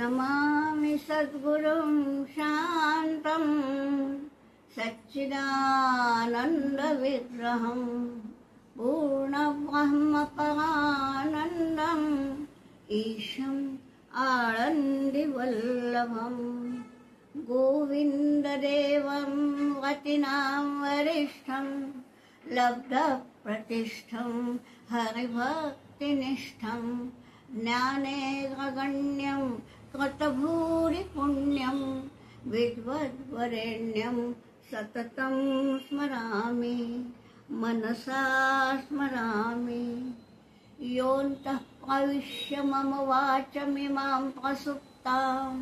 नमामि सद्गुरुं शान्तं सच्चिदानन्दविग्रहं पूर्णब्रह्मपरानन्दम् ईशम् आनन्दिवल्लभम् गोविन्ददेवं वतिनां वरिष्ठं लब्धप्रतिष्ठं हरिभक्तिनिष्ठं ज्ञानेन्द्रगण्यं कृतभूरिपुण्यं विद्वद्वरेण्यं सततं स्मरामि मनसा स्मरामि। योऽन्तः प्रविश्य मम वाचमिमां प्रसुप्तां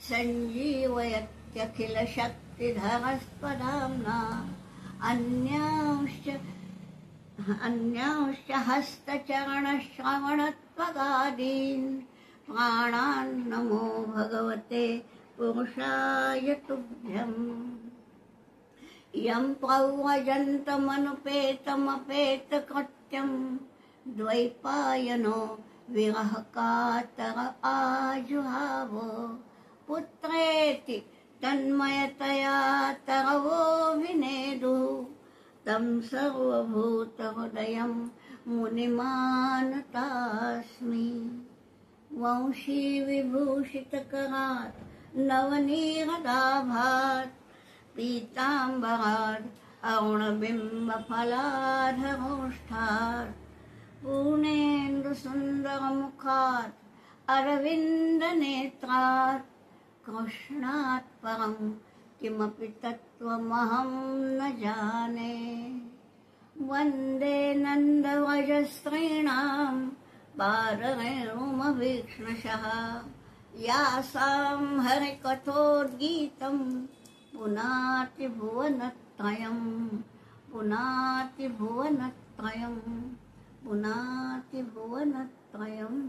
सञ्जीवयत्यखिलशक्तिधरस्वधाम्ना अन्यांश्च हस्तचरणश्रवणत्वगादीन् प्राणान् नमो भगवते पुरुषाय तुभ्यम्। यं प्रव्रजन्तमनुपेतमपेतकृत्यं द्वैपायनो विरहकातर आजुहाव पुत्रेति तन्मयतया तरवो विनेदुः तं सर्वभूतहृदयं मुनिमानतास्मि। वंशी विभूषितकरात् नवनीरदाभात् पीताम्बरात् अरुणबिम्बफलाधरोष्ठात् पूर्णेन्दुसुन्दरमुखात् अरविन्दनेत्रात् कृष्णात् परं किमपि तत्त्वमहं न जाने। वन्दे नन्दव्रजस्त्रीणां पादरेणुमभीक्ष्णशः यासां हरिकथोद्गीतं पुनाति भुवनत्रयं पुनाति भुवनत्रयं पुनाति भुवनत्रयम्।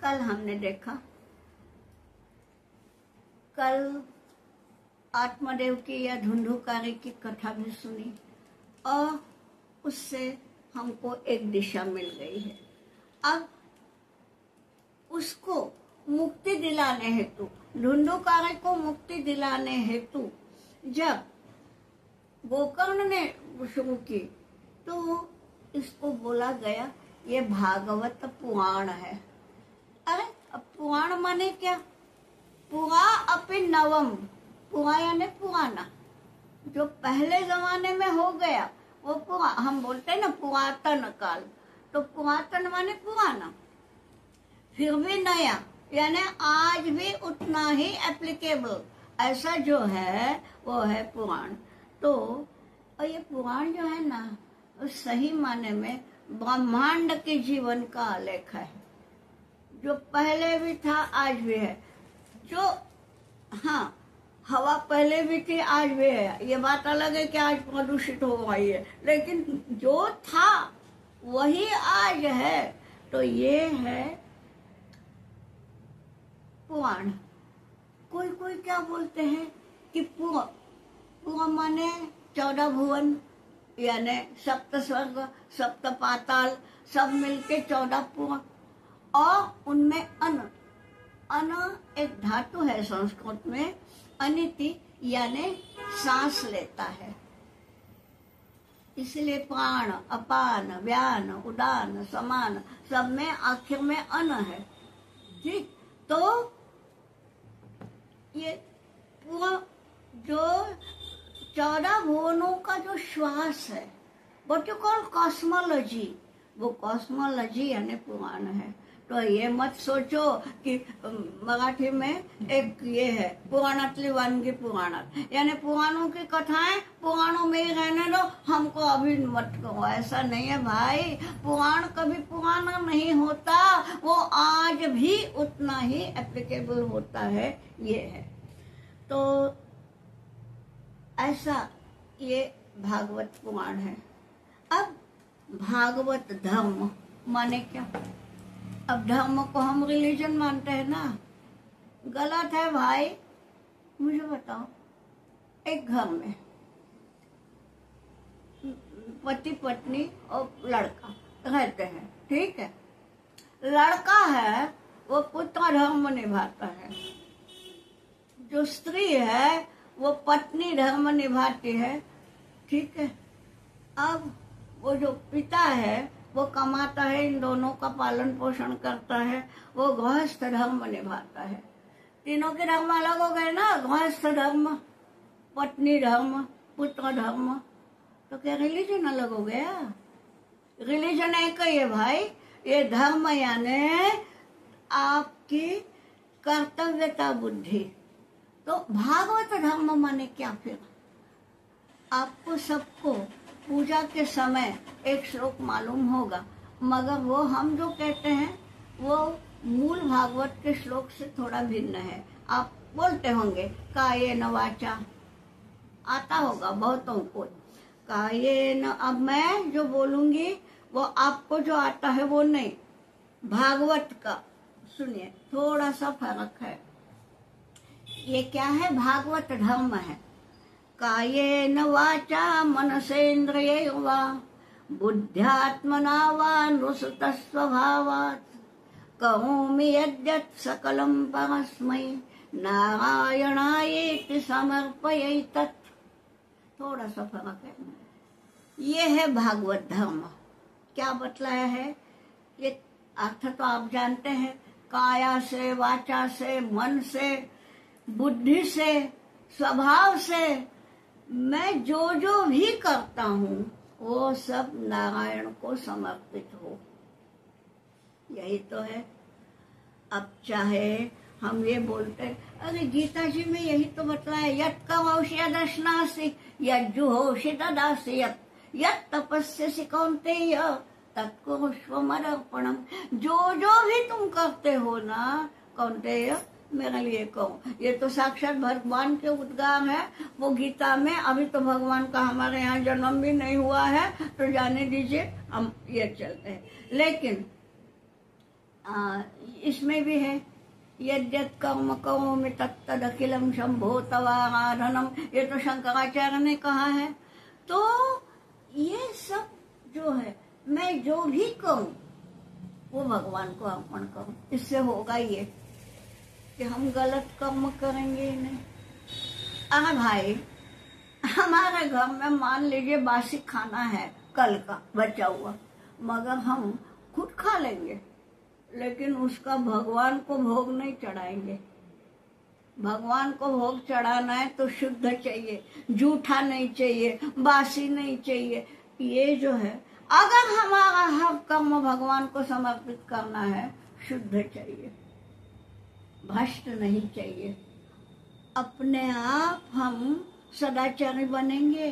कल हमने देखा, कल आत्मदेव की या धुंधुकारी की कथा भी सुनी और उससे हमको एक दिशा मिल गई है। अब उसको मुक्ति दिलाने हेतु, धुंधुकारी को मुक्ति दिलाने हेतु जब गोकर्ण ने शुरू की तो इसको बोला गया ये भागवत पुराण है। अरे अब पुराण माने क्या? पुरा अपि नवम, पुरा यानी पुराना, जो पहले जमाने में हो गया वो पुरा, हम बोलते हैं ना पुरातन काल, तो पुरातन माने पुराना, फिर भी नया यानी आज भी उतना ही एप्लीकेबल, ऐसा जो है वो है पुराण। तो और ये पुराण जो है ना सही माने में ब्रह्मांड के जीवन का आलेख है, जो पहले भी था आज भी है। जो हाँ, हवा पहले भी थी आज भी है, ये बात अलग है कि आज प्रदूषित हो गई है, लेकिन जो था वही आज है। तो ये है पुराण। कोई कोई क्या बोलते हैं कि पुरा माने 14 भुवन यानी सप्त स्वर्ग सप्त पाताल सब मिलके 14 पुरा, और उनमें अन एक धातु है संस्कृत में, अनिति यानी सांस लेता है, इसलिए प्राण अपान व्यान उदान समान सब में आखिर में अन है। ठीक, तो ये पूरा जो 14 भुवनों का जो श्वास है व्हाट यू कॉल कॉस्मोलॉजी, वो कॉस्मोलॉजी यानी पुराण है। तो ये मत सोचो कि मराठी में एक ये है पुराणातली वानगी पुराणात, यानी पुराणों की कथाएं पुराणों में ही रहने दो, हमको अभी मत करो, ऐसा नहीं है भाई। पुराण कभी पुराना नहीं होता, वो आज भी उतना ही एप्लीकेबल होता है, ये है। तो ऐसा ये भागवत पुराण है। अब भागवत धर्म माने क्या? अब धर्म को हम रिलीजन मानते हैं ना, गलत है भाई। मुझे बताओ, एक घर में पति पत्नी और लड़का रहते हैं, ठीक है। लड़का है वो पुत्र धर्म निभाता है, जो स्त्री है वो पत्नी धर्म निभाती है, ठीक है। अब वो जो पिता है वो कमाता है, इन दोनों का पालन पोषण करता है, वो गृहस्थ धर्म निभाता है। तीनों के धर्म अलग हो गए ना, गृहस्थ धर्म, पत्नी धर्म, पुत्र धर्म, तो क्या रिलीजन अलग हो गया? रिलीजन एक ही है भाई। ये धर्म यानी आपकी कर्तव्यता बुद्धि। तो भागवत धर्म माने क्या फिर? आपको सबको पूजा के समय एक श्लोक मालूम होगा, मगर वो हम जो कहते हैं वो मूल भागवत के श्लोक से थोड़ा भिन्न है। आप बोलते होंगे कायेन वाचा, आता होगा बहुतों को कायेन। अब मैं जो बोलूंगी वो आपको जो आता है वो नहीं, भागवत का सुनिए, थोड़ा सा फर्क है। ये क्या है? भागवत धर्म है। कायेन वाचा मनसेन्द्रियैर्वा बुद्ध्यात्मना वा नुसृतस्वभावात् करोमि यद्यत् सकलं परस्मै नारायणायेति समर्पयेतत्। थोड़ा सा फर्क है। ये है भागवत धर्म। क्या बतलाया है? ये अर्थ तो आप जानते हैं, काया से, वाचा से, मन से, बुद्धि से, स्वभाव से मैं जो जो भी करता हूँ वो सब नारायण को समर्पित हो, यही तो है। अब चाहे हम ये बोलते हैं, अरे गीता जी में यही तो बतलाया, यत् करोषि यदश्नासि यज्जुहोषि तदासि यत् तपस्यसि कौन्तेय तत्कुरुष्व मदर्पणम्। जो जो भी तुम करते हो ना कौन्तेय, मेरे लिए कहो। ये तो साक्षात भगवान के उद्गार है वो गीता में। अभी तो भगवान का हमारे यहाँ जन्म भी नहीं हुआ है, तो जाने दीजिए, हम ये चलते हैं। लेकिन इसमें भी है, यद्यत् कर्म करोमि तत्तदखिलं शंभो तवाराधनम, ये तो शंकराचार्य ने कहा है। तो ये सब जो है, मैं जो भी करूं वो भगवान को अर्पण करूं। इससे होगा ये कि हम गलत कर्म करेंगे ही नहीं। अरे भाई, हमारे घर में मान लीजिए बासी खाना है कल का बचा हुआ, मगर हम खुद खा लेंगे, लेकिन उसका भगवान को भोग नहीं चढ़ाएंगे। भगवान को भोग चढ़ाना है तो शुद्ध चाहिए, झूठा नहीं चाहिए, बासी नहीं चाहिए। ये जो है, अगर हमारा हर कर्म भगवान को समर्पित करना है, शुद्ध चाहिए, भ्रष्ट नहीं चाहिए। अपने आप हम सदाचारी बनेंगे,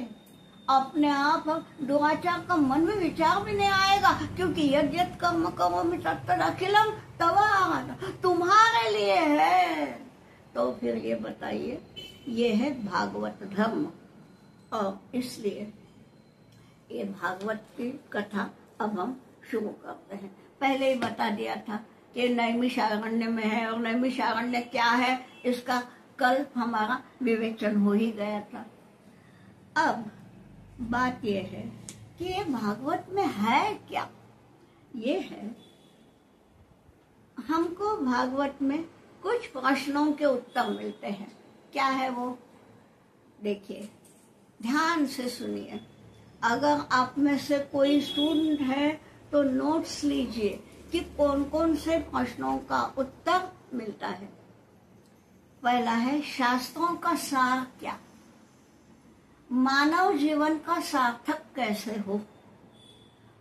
अपने आप हम दुराचार का मन में विचार भी नहीं आएगा, क्योंकि यद्यत् कर्म करोमि तत्तदखिलं तवाराधनम्, तुम्हारे लिए है। तो फिर ये बताइए, ये है भागवत धर्म। और इसलिए ये भागवत की कथा अब हम शुरू करते हैं। पहले ही बता दिया था कि नैमिषारण्य में है, और नैमिषारण्य क्या है इसका कल हमारा विवेचन हो ही गया था। अब बात यह है कि ये भागवत में है क्या? ये है, हमको भागवत में कुछ प्रश्नों के उत्तर मिलते हैं। क्या है वो? देखिए, ध्यान से सुनिए। अगर आप में से कोई स्टूडेंट है तो नोट्स लीजिए कि कौन कौन से प्रश्नों का उत्तर मिलता है। पहला है, शास्त्रों का सार क्या? मानव जीवन का सार्थक कैसे हो?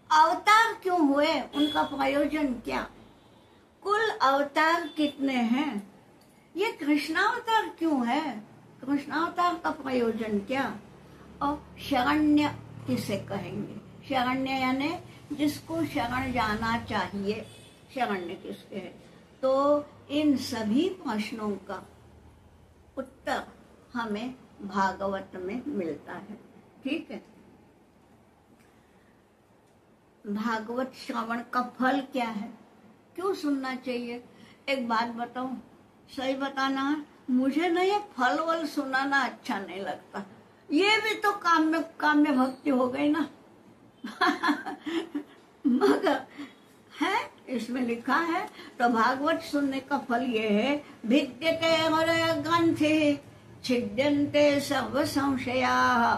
अवतार क्यों हुए, उनका प्रयोजन क्या? कुल अवतार कितने हैं? ये कृष्णावतार क्यों है, कृष्णावतार का प्रयोजन क्या? और शरण्य किसे कहेंगे? शरण्य यानी जिसको शरण जाना चाहिए, शरण्य किसके है? तो इन सभी प्रश्नों का उत्तर हमें भागवत में मिलता है। ठीक है। भागवत श्रवण का फल क्या है, क्यों सुनना चाहिए? एक बात बताऊं, सही बताना है, मुझे ना ये फल वल सुनाना अच्छा नहीं लगता। ये भी तो काम्य भक्ति हो गई ना। मगर है, इसमें लिखा है। तो भागवत सुनने का फल ये है, भिद्यते हृदय ग्रंथि छिद्यन्ते सर्व संशयाः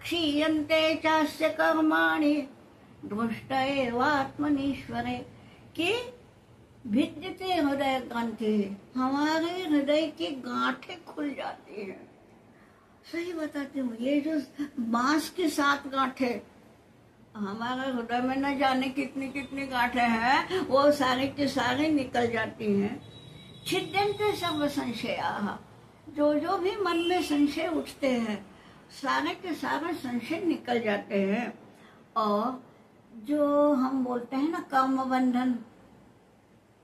क्षीयन्ते चास्य कर्माणि दृष्ट एवात्मनीश्वरे। कि भिद्यते हृदय ग्रंथि, हमारे हृदय की गांठें खुल जाती हैं। सही बताती हूँ, ये जो बांस की 7 गांठें हमारे हृदय में न जाने कितनी कितनी गांठें हैं, वो सारे के सारे निकल जाती हैं। छिद्यन्ते सर्व संशयाः, जो भी मन में संशय उठते हैं सारे के सारे संशय निकल जाते हैं। और जो हम बोलते हैं ना कर्म बंधन,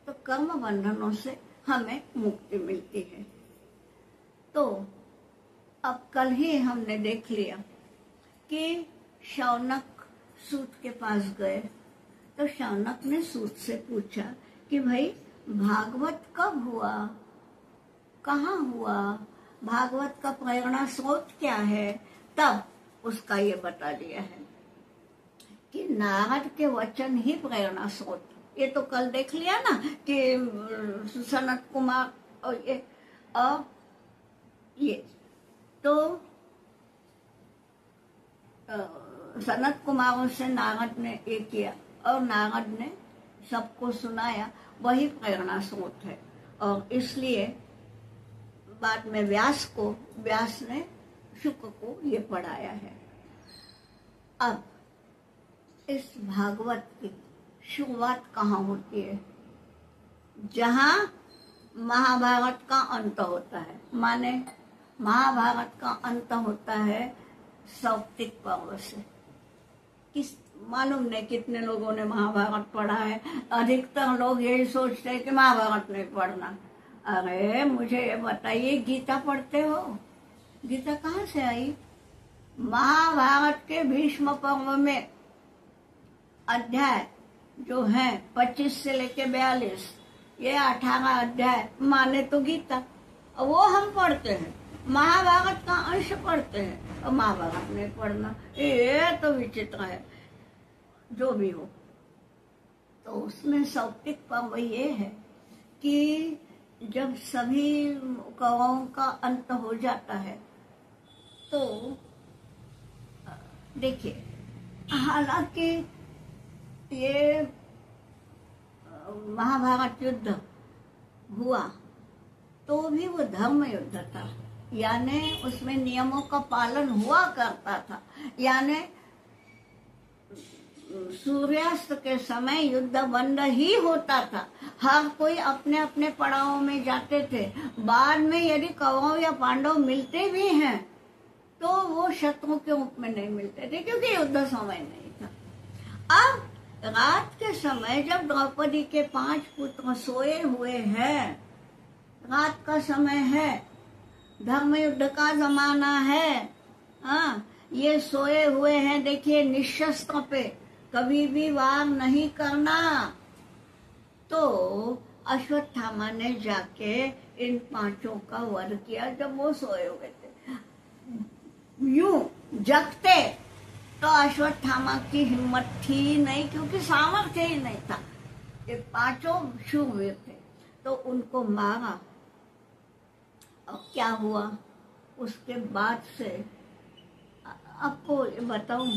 तो कर्म बंधनों से हमें मुक्ति मिलती है। तो अब कल ही हमने देख लिया कि शौनक सूत के पास गए, तो शौनक ने सूत से पूछा कि भाई भागवत कब हुआ, कहाँ हुआ, भागवत का प्रेरणा स्रोत क्या है। तब उसका ये बता दिया है कि नारद के वचन ही प्रेरणा स्रोत। ये तो कल देख लिया ना कि सनत कुमार और ये तो सनत कुमारों से नारद ने ये किया और नारद ने सबको सुनाया, वही प्रेरणा स्रोत है। और इसलिए बाद में व्यास ने शुक को ये पढ़ाया है। अब इस भागवत की शुरुआत कहाँ होती है, जहाँ महाभारत का अंत होता है। माने महाभारत का अंत होता है सौप्तिक पर्व से। किस मालूम नहीं कितने लोगों ने महाभारत पढ़ा है। अधिकतर लोग यही सोचते हैं कि महाभारत नहीं पढ़ना। अरे मुझे ये बताइए, गीता पढ़ते हो? गीता कहाँ से आई? महाभारत के भीष्म पर्व में अध्याय जो है 25 से लेके 42, ये 18 अध्याय माने तो गीता, वो हम पढ़ते हैं। महाभारत का अंश पढ़ते हैं और महाभारत नहीं पढ़ना, ये तो विचित्र है। जो भी हो, तो उसमें सौप्तिक पर्व ये है कि जब सभी कौरवों का अंत हो जाता है, तो देखिए, हालांकि ये महाभारत युद्ध हुआ तो भी वो धर्म युद्ध था, यानी उसमें नियमों का पालन हुआ करता था। यानी सूर्यास्त के समय युद्ध बंद ही होता था, हर कोई अपने अपने पड़ावों में जाते थे। बाद में यदि कौरव या पांडव मिलते भी हैं तो वो शत्रु के रूप में नहीं मिलते थे, क्योंकि युद्ध समय नहीं था। अब रात के समय जब द्रौपदी के 5 पुत्र सोए हुए हैं, रात का समय है, धर्म युद्ध का जमाना है, हाँ, ये सोए हुए हैं। देखिए, निशस्त्र पे कभी भी वार नहीं करना। तो अश्वत्थामा ने जाके इन 5 का वध किया जब वो सोए हुए थे। यूं जगते तो अश्वत्थामा की हिम्मत थी नहीं, क्योंकि सामर्थ्य ही नहीं था। ये 5 शूरवीर थे, तो उनको मारा। अब क्या हुआ उसके बाद से आपको बताऊं,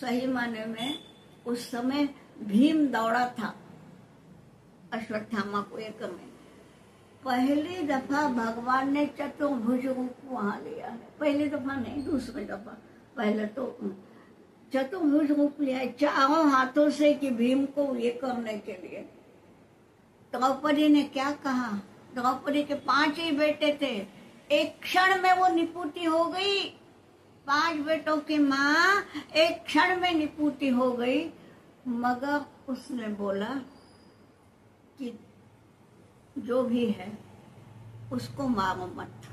सही माने में उस समय भीम दौड़ा था अश्वत्थामा को ये करने। पहली दफा भगवान ने चतुर्भुज रूप वहां लिया है। पहली दफा नहीं, दूसरी दफा। पहले तो चतुर्भुज रूप लिया है 4 हाथों से कि भीम को ये करने के लिए। द्रौपदी ने क्या कहा? द्रौपदी के 5 ही बेटे थे, एक क्षण में वो निपुति हो गई। 5 बेटों की माँ एक क्षण में निपुति हो गई। मगर उसने बोला कि जो भी है उसको मारो मत,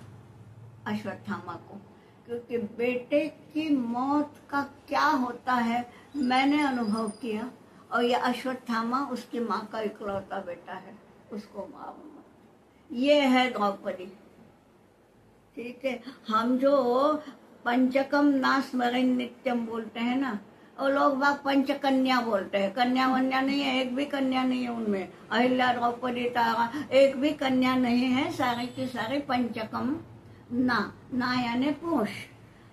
अश्वत्थामा को, क्योंकि बेटे की मौत का क्या होता है मैंने अनुभव किया। और ये अश्वत्थामा उसकी माँ का इकलौता बेटा है, उसको मारो मत। ये है द्रौपदी। ठीक है, हम जो पंचकम ना स्मरण नित्यम बोलते हैं ना, और लोग बाग पंचकन्या बोलते हैं। कन्या वन्या नहीं है, एक भी कन्या नहीं है उनमें। अहिल्या, द्रौपदी, तारा, एक भी कन्या नहीं है। सारे के सारे पंचकम ना यानी पुरुष।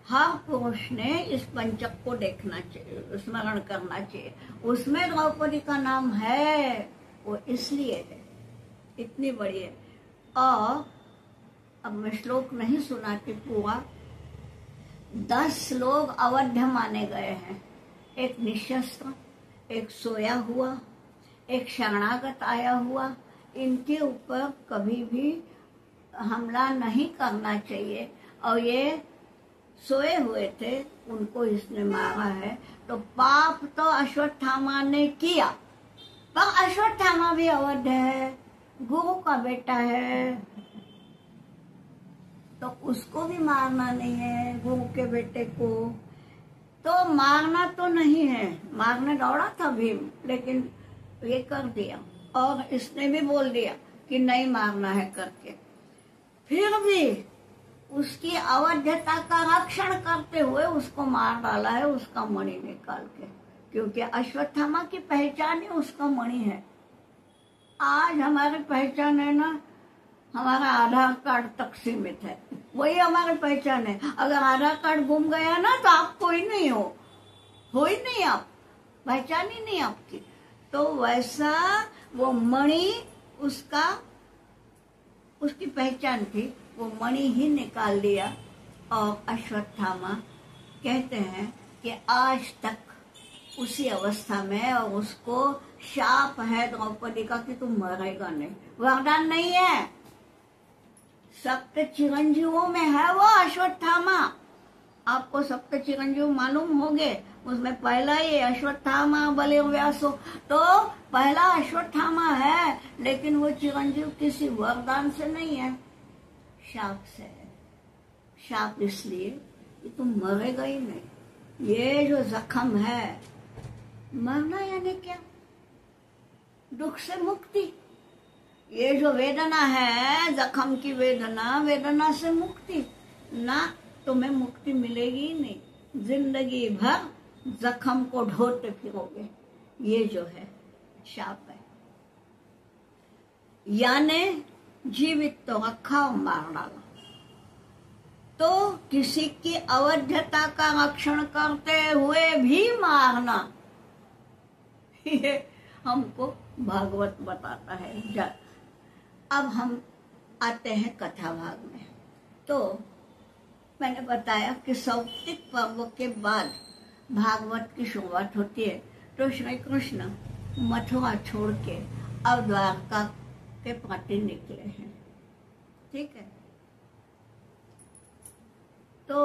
हर पुरुष ने इस पंचक को देखना चाहिए, स्मरण करना चाहिए। उसमें द्रौपदी का नाम है, वो इसलिए है, इतनी बड़ी है। और अब मैं श्लोक नहीं सुनाती पूरा। 10 लोग अवध्य माने गए हैं। एक निशस्त्र, एक सोया हुआ, एक शरणागत आया हुआ। इनके ऊपर कभी भी हमला नहीं करना चाहिए। और ये सोए हुए थे, उनको इसने मारा है। तो पाप तो अश्वत्थामा ने किया, पर अश्वत्थामा भी अवध्य है, गुरु का बेटा है, तो उसको भी मारना नहीं है, गुरु के बेटे को। तो मारना तो नहीं है, मारने दौड़ा था भीम, लेकिन ये कर दिया। और इसने भी बोल दिया कि नहीं मारना है करके। फिर भी उसकी अवध्यता का रक्षण करते हुए उसको मार डाला है, उसका मणि निकाल के। क्योंकि अश्वत्थामा की पहचान ही उसका मणि है। आज हमारी पहचान है ना, हमारा आधार कार्ड तक सीमित है, वही हमारी पहचान है। अगर आधार कार्ड गुम गया ना तो आप कोई नहीं हो ही नहीं, आप पहचान ही नहीं आपकी। तो वैसा वो मणि उसकी पहचान थी, वो मणि ही निकाल लिया। और अश्वत्थामा कहते हैं कि आज तक उसी अवस्था में, और उसको शाप है द्रौपदी का कि तुम मरेगा नहीं, वरदान नहीं है, सप्त चिरंजीवों में है वो अश्वत्थामा। आपको सप्त चिरंजीव मालूम होंगे, उसमें पहला ही अश्वत्थामा बलिर्व्यासो, तो पहला अश्वत्थामा है। लेकिन वो चिरंजीव किसी वरदान से नहीं है, शाप से है। शाप इसलिए कि तुम मरेगा ही नहीं। ये जो जख्म है, मरना यानी क्या? दुख से मुक्ति। ये जो वेदना है, जख्म की वेदना, वेदना से मुक्ति ना, तुम्हें मुक्ति मिलेगी नहीं। जिंदगी भर जख्म को ढोते फिरोगे। ये जो है शाप है। यानी जीवित तो रखा और मार डाला। तो किसी की अवध्यता का रक्षण करते हुए भी मारना, ये हमको भागवत बताता है। अब हम आते हैं कथा भाग में। तो मैंने बताया कि सौप्तिक पर्व के बाद भागवत की शुरुआत होती है। तो श्री कृष्ण मथुरा छोड़ के अब द्वारका के प्रति निकले हैं। ठीक है, तो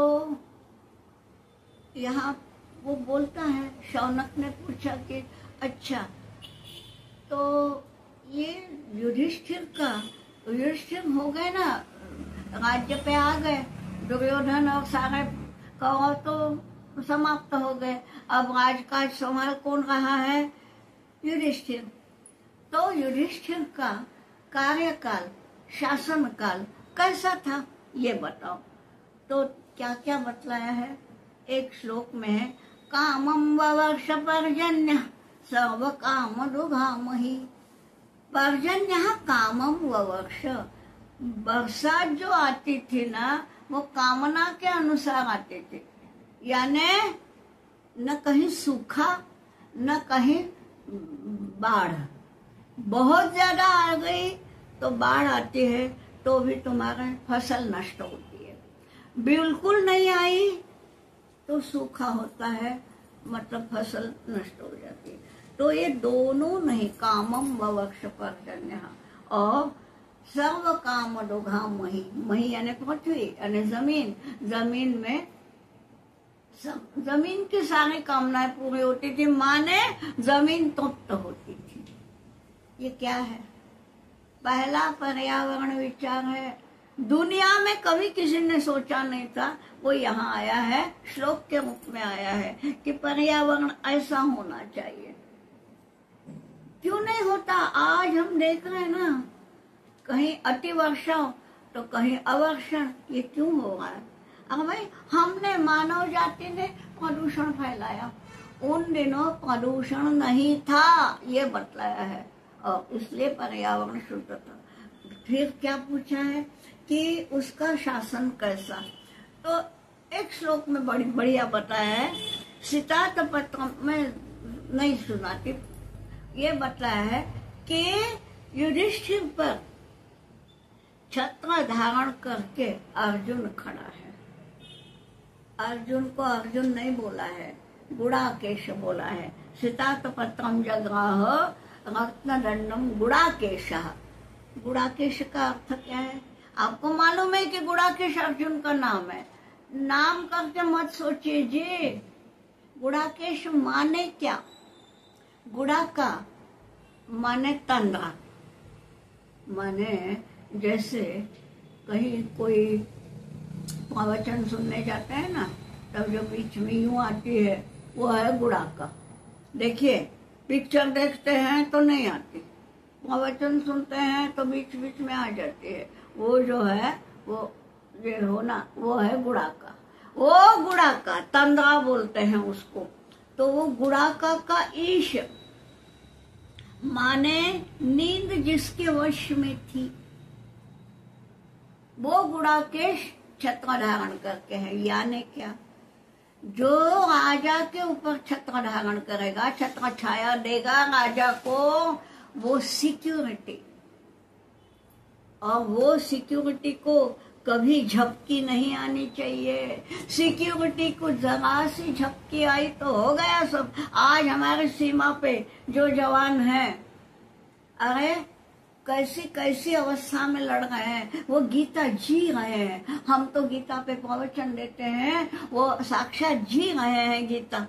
यहाँ वो बोलता है, शौनक ने पूछा कि अच्छा, तो ये युधिष्ठिर हो गए ना, राज्य पे आ गए, दुर्योधन और सारे कौरव तो समाप्त हो गए। अब राजकाज संभाल कौन रहा है? युधिष्ठिर। तो युधिष्ठिर का कार्यकाल, शासनकाल कैसा था ये बताओ। तो क्या क्या बतलाया है? एक श्लोक में है, कामम ववर्ष पर्जन्य सर्व काम दुघामहि। पर्जन्य कामम ववर्ष, बरसात जो आती थी ना, वो कामना के अनुसार आती थी। यानी न कहीं सूखा न कहीं बाढ़। बहुत ज्यादा आ गई तो बाढ़ आती है, तो भी तुम्हारा फसल नष्ट होती है। बिल्कुल नहीं आई तो सूखा होता है, मतलब फसल नष्ट हो जाती है। तो ये दोनों नहीं, कामम ववक्ष पर्जन्य और सर्व काम दुघाम मही। मही यानी पृथ्वी यानी जमीन। जमीन में जमीन की सारी कामनाएं पूरी होती थी, माने जमीन तृप्त होती थी। ये क्या है? पहला पर्यावरण विचार है। दुनिया में कभी किसी ने सोचा नहीं था, वो यहाँ आया है, श्लोक के रूप में आया है कि पर्यावरण ऐसा होना चाहिए। क्यों नहीं होता? आज हम देख रहे हैं ना, कहीं अति वर्षा तो कहीं अवर्षण। ये क्यों हो रहा है? अब भाई हमने मानव जाति ने प्रदूषण फैलाया, उन दिनों प्रदूषण नहीं था, ये बतलाया है, और इसलिए पर्यावरण शुद्ध था। फिर क्या पूछा है कि उसका शासन कैसा, तो एक श्लोक में बड़ी बढ़िया बताया है, सिद्धार्थ पत्र में नहीं सुनाती, ये बताया है कि युधिष्ठिर पर छत्र धारण करके अर्जुन खड़ा है। अर्जुन को अर्जुन नहीं बोला है, गुड़ाकेश बोला है। सिद्धार्थ पत्रम जग्राह रत्नदंडम गुड़ाकेश। गुड़ाकेश का अर्थ क्या है? आपको मालूम है कि गुड़ाकेश अर्जुन का नाम है, नाम करके मत सोचिए जी। गुड़ाकेश माने क्या? गुड़ा का माने तंद्रा, माने जैसे कहीं कोई प्रवचन सुनने जाते हैं ना, तब जो बीच में यूं आती है वो है गुड़ा का। देखिए पिक्चर देखते हैं तो नहीं आती, प्रवचन सुनते हैं तो बीच बीच में आ जाती है, वो जो है वो ये हो ना, वो है गुड़ा का। वो गुड़ा का तंद्रा बोलते हैं उसको। तो वो गुड़ाका का ईश माने नींद जिसके वश में थी, वो गुड़ाकेश छत्र धारण करके है। यानी क्या? जो राजा के ऊपर छत्र धारण करेगा, छत्र छाया देगा राजा को, वो सिक्योरिटी, और वो सिक्योरिटी को कभी झपकी नहीं आनी चाहिए। सिक्योरिटी को जरा सी झपकी आई तो हो गया सब। आज हमारे सीमा पे जो जवान हैं, अरे कैसी कैसी अवस्था में लड़ रहे हैं, वो गीता जी रहे हैं। हम तो गीता पे प्रवचन देते हैं, वो साक्षात जी रहे हैं गीता।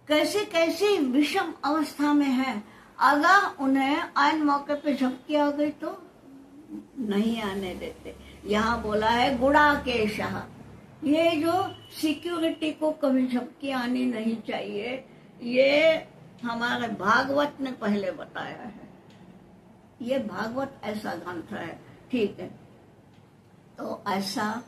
कैसी कैसी विषम अवस्था में है, अगर उन्हें आन मौके पे झपकी आ गई तो नहीं आने देते। यहाँ बोला है गुड़ाकेश, ये जो सिक्योरिटी को कभी झपकी आनी नहीं चाहिए, ये हमारे भागवत ने पहले बताया है। ये भागवत ऐसा ग्रंथ है, ठीक है। तो ऐसा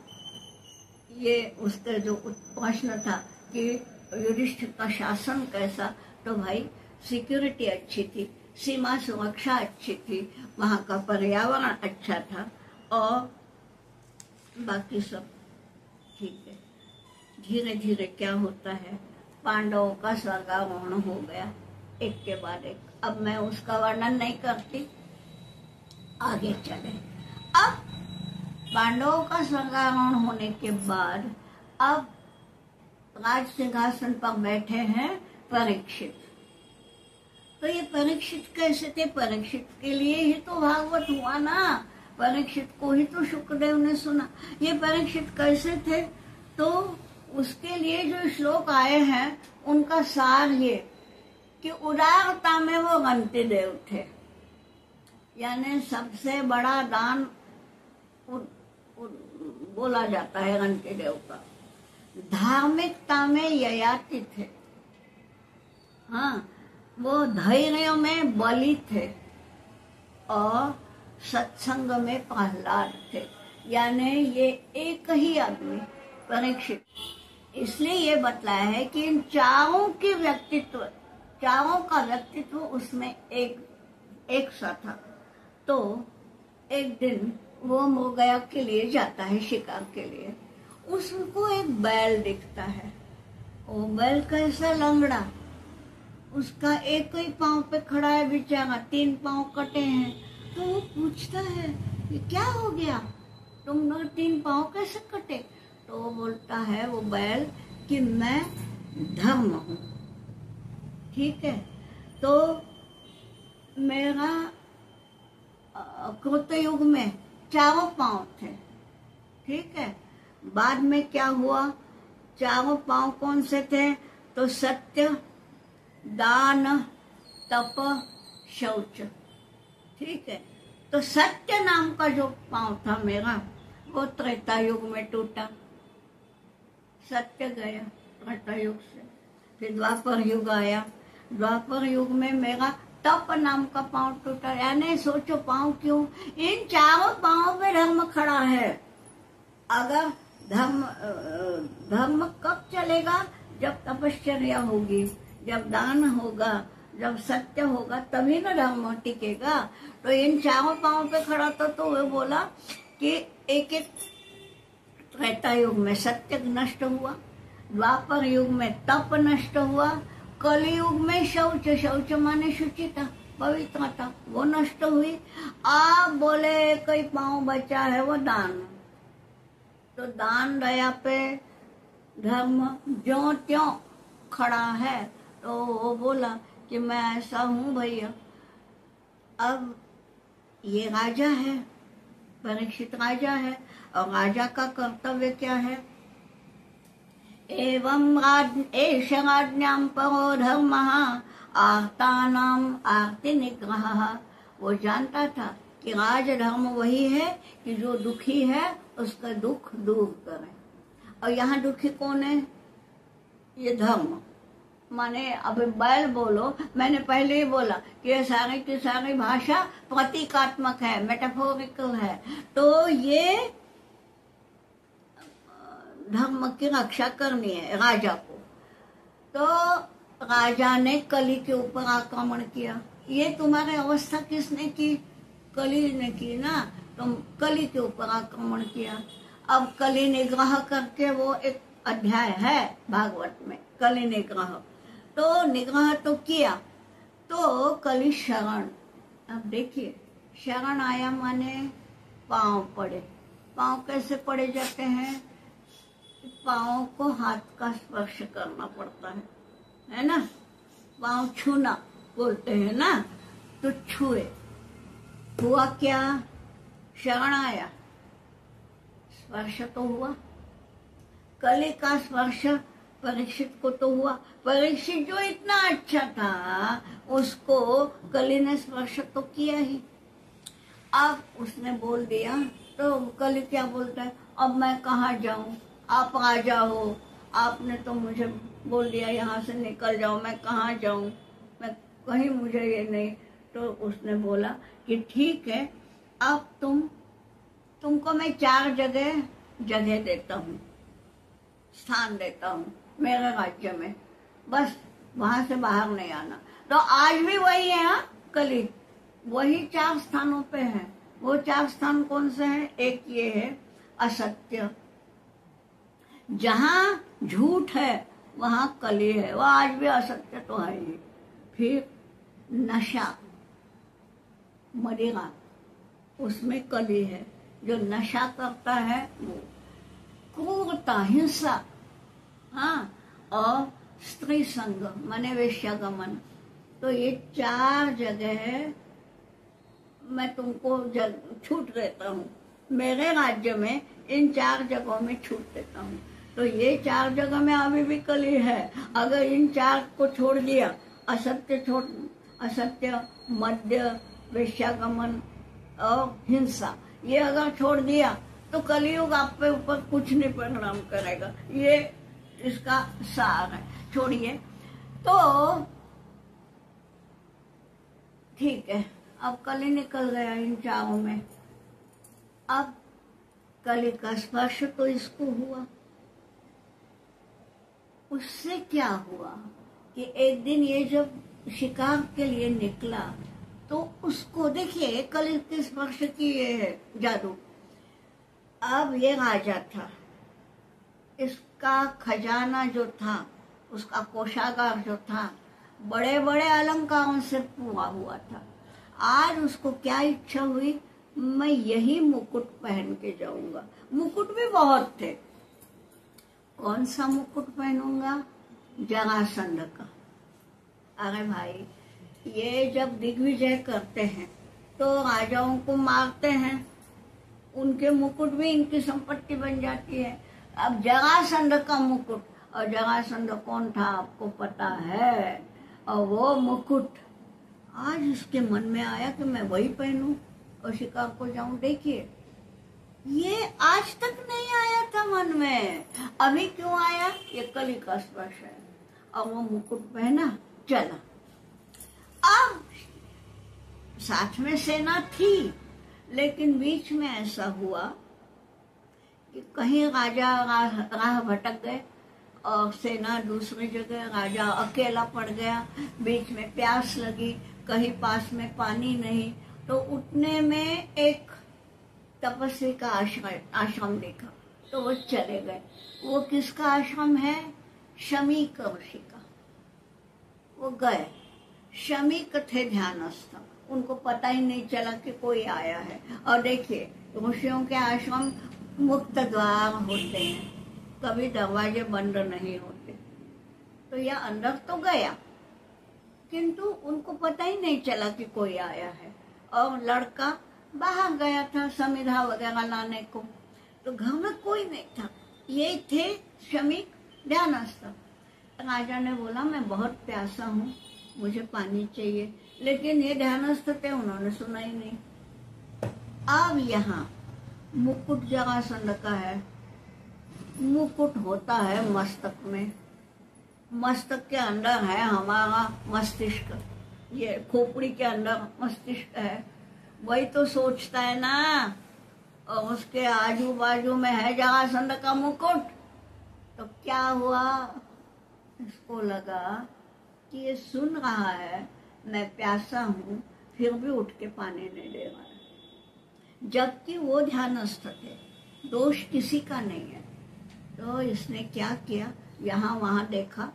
ये उसका जो प्रश्न था कि युधिष्ठिर का शासन कैसा, तो भाई सिक्योरिटी अच्छी थी, सीमा सुरक्षा अच्छी थी, वहाँ का पर्यावरण अच्छा था, और बाकी सब ठीक है। धीरे धीरे क्या होता है, पांडवों का स्वर्गारोहण हो गया एक के बाद एक। अब मैं उसका वर्णन नहीं करती, आगे चले। अब पांडवों का स्वर्गारोहण होने के बाद अब राज सिंहासन पर बैठे हैं परीक्षित। तो ये परीक्षित कैसे थे? परीक्षित के लिए ही तो भागवत हुआ ना, परीक्षित को ही तो शुक्रदेव ने सुना। ये परीक्षित कैसे थे? तो उसके लिए जो श्लोक आए हैं उनका सार ये कि उदारता में वो गंति देव थे, यानी सबसे बड़ा दान बोला जाता है गंति देव का। धार्मिकता में ययाति थे, हाँ, वो धैर्य में बलि थे, और सत्संग में प्रहलाद थे। यानी ये एक ही आदमी परीक्षित। इसलिए ये बतलाया है कि इन चारों की व्यक्तित्व, चारों का व्यक्तित्व उसमें एक सा था। तो एक दिन वो मृगया के लिए जाता है शिकार के लिए, उसको एक बैल दिखता है। वो बैल कैसा लंगड़ा, उसका एक ही पांव पे खड़ा है बेचारा, 3 पांव कटे हैं। तो वो पूछता है ये क्या हो गया, तुम लोग 3 पांव कैसे कटे? तो वो बोलता है वो बैल कि मैं धर्म हूँ, ठीक है। तो मेरा कृत युग में 4 पांव थे, ठीक है। बाद में क्या हुआ, 4 पांव कौन से थे? तो सत्य, दान, तप, शौच, ठीक है। तो सत्य नाम का जो पांव था मेरा, वो त्रेता युग में टूटा, सत्य गया त्रेता युग से। फिर द्वापर युग आया, द्वापर युग में मेरा तप नाम का पांव टूटा। यानी सोचो पांव क्यों, इन 4 पांवों पे धर्म खड़ा है। अगर धर्म कब चलेगा? जब तपश्चर्या होगी, जब दान होगा, जब सत्य होगा, तभी ना धर्म टिकेगा। तो इन चारों पांवों पे खड़ा था, तो वो बोला कि एक एक त्रेता युग में सत्य नष्ट हुआ, द्वापर युग में तप नष्ट हुआ, कलयुग में शौच माने शुचिता, पवित्रता, वो नष्ट हुई। आप बोले कोई पांव बचा है, वो दान। तो दान दया पे धर्म ज्यों त्यों खड़ा है। तो वो बोला कि मैं ऐसा हूं भैया। अब ये राजा है, परीक्षित राजा है, और राजा का कर्तव्य क्या है? एवं एष राज्ञां परो धर्मः आर्तानां आर्ति निग्रहः। वो जानता था कि राज धर्म वही है कि जो दुखी है उसका दुख दूर करे। और यहाँ दुखी कौन है? ये धर्म माने अब बैल बोलो, मैंने पहले ही बोला कि ये सारी की सारी भाषा प्रतीकात्मक है, मेटाफोरिकल है। तो ये धर्म की रक्षा करनी है राजा को। तो राजा ने कली के ऊपर आक्रमण किया। ये तुम्हारी अवस्था किसने की? कली ने की ना। तो कली के ऊपर आक्रमण किया। अब कली निग्रह करके, वो एक अध्याय है भागवत में, कली निग्रह। तो निग्रह तो किया, तो कली शरण। अब देखिए, शरण आया माने पांव पड़े। पांव कैसे पड़े जाते हैं? पांव को हाथ का स्पर्श करना पड़ता है ना। पांव छूना बोलते हैं ना, तो छुए। हुआ क्या? शरण आया, स्पर्श तो हुआ। कली का स्पर्श परीक्षित को तो हुआ। परीक्षित जो इतना अच्छा था, उसको कली ने स्पर्श तो किया ही। अब उसने बोल दिया, तो कली क्या बोलता है? अब मैं कहाँ जाऊं? आप राजा हो, आपने तो मुझे बोल दिया यहाँ से निकल जाओ, मैं कहाँ जाऊं? मैं कहीं, मुझे ये नहीं। तो उसने बोला कि ठीक है, अब तुमको मैं 4 जगह देता हूँ, स्थान देता हूँ मेरे राज्य में, बस वहां से बाहर नहीं आना। तो आज भी वही है, हाँ, कली वही 4 स्थानों पे है। वो 4 स्थान कौन से हैं? एक ये है असत्य, जहां झूठ है वहां कली है, वो आज भी असत्य तो है ही। फिर नशा, मदिरा, उसमें कली है। जो नशा करता है वो क्रूरता, हिंसा, हाँ, और स्त्री संग माने वेश्यागमन। तो ये 4 जगह मैं तुमको छूट देता हूँ मेरे राज्य में। इन 4 जगहों में छूट देता हूँ। तो ये 4 जगह में अभी भी कली है। अगर इन 4 को छोड़ दिया, असत्य, मद्य, वेश्यागमन और हिंसा, ये अगर छोड़ दिया तो कलियुग आप पे ऊपर कुछ नहीं परिणाम करेगा। ये इसका सार है। छोड़िए, तो ठीक है, अब कली निकल गया इन 4 में। अब कली का स्पर्श तो इसको हुआ। उससे क्या हुआ कि एक दिन ये जब शिकार के लिए निकला, तो उसको देखिए, कली के स्पर्श की ये है जादू। अब ये राजा था, इसका खजाना जो था, उसका कोषागार जो था, बड़े बड़े अलंकारों से पूरा हुआ था। आज उसको क्या इच्छा हुई? मैं यही मुकुट पहन के जाऊंगा। मुकुट भी बहुत थे। कौन सा मुकुट पहनूंगा? जरासंध का। अरे भाई, ये जब दिग्विजय करते हैं तो राजाओं को मारते हैं, उनके मुकुट भी इनकी संपत्ति बन जाती है। अब जरासंध का मुकुट, और जरासंध कौन था आपको पता है, और वो मुकुट आज उसके मन में आया कि मैं वही पहनूं और शिकार को जाऊं। देखिए, ये आज तक नहीं आया था मन में, अभी क्यों आया? ये कली का स्पर्श है। और वो मुकुट पहना, चला। अब साथ में सेना थी, लेकिन बीच में ऐसा हुआ कि कहीं राजा राह भटक गए और सेना दूसरी जगह, राजा अकेला पड़ गया, बीच में प्यास लगी, कहीं पास में पानी नहीं, तो उतने में एक तपस्वी का आश्रम देखा, तो वो चले गए। वो किसका आश्रम है? शमीक ऋषि का। वो गए, शमीक थे ध्यानस्थ, उनको पता ही नहीं चला कि कोई आया है। और देखिए, ऋषियों के आश्रम मुक्त द्वार होते हैं, कभी दरवाजे बंद नहीं होते। तो यह अंदर तो गया, किंतु उनको पता ही नहीं चला कि कोई आया है। और लड़का बाहर गया था समिधा वगैरह लाने को, तो घर में कोई नहीं था। ये थे शमीक ध्यानस्थ। राजा ने बोला, मैं बहुत प्यासा हूँ, मुझे पानी चाहिए। लेकिन ये ध्यानस्थ थे, उन्होंने सुना ही नहीं। अब यहाँ मुकुट जरासंध का है। मुकुट होता है मस्तक में, मस्तक के अंदर है हमारा मस्तिष्क, ये खोपड़ी के अंदर मस्तिष्क है, वही तो सोचता है ना। और उसके आजू बाजू में है जरासंध का मुकुट। तो क्या हुआ, इसको लगा कि ये सुन रहा है मैं प्यासा हूँ, फिर भी उठ के पानी नहीं दे रहा है, जबकि वो ध्यानस्थ थे, दोष किसी का नहीं है। तो इसने क्या किया, यहाँ वहां देखा,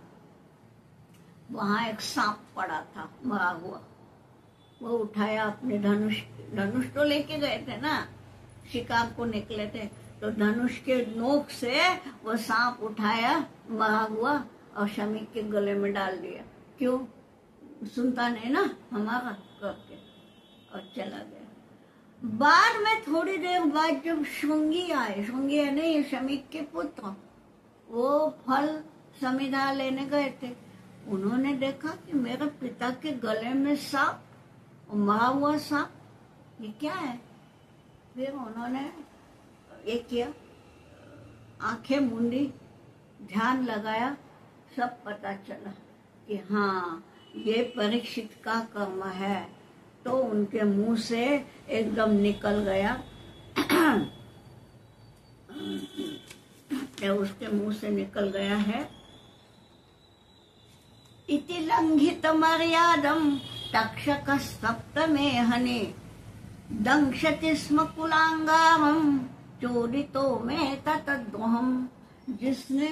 वहां एक सांप पड़ा था मरा हुआ। वो उठाया, अपने धनुष तो लेके गए थे ना, शिकार को निकले थे, तो धनुष के नोक से वो सांप उठाया मरा हुआ और शमीक के गले में डाल दिया। क्यों, सुनता नहीं ना हमारा करके, और चला गया। बाद में थोड़ी देर बाद जब श्रृंगी आए, श्रृंगी है नहीं, शमीक के पुत्र, वो फल समिधा लेने गए थे, उन्होंने देखा कि मेरे पिता के गले में सांप, मरा हुआ सांप, ये क्या है। फिर उन्होंने ये किया, आंखें मूंदी, ध्यान लगाया, सब पता चला कि हाँ ये परीक्षित का कर्म है। तो उनके मुंह से एकदम निकल गया उसके मुंह से निकल गया है, इति लंघित मर्यादम तक्षक सप्तमे हने दंशति स्म कुलांगारम चोरितो में तद्रोहम। जिसने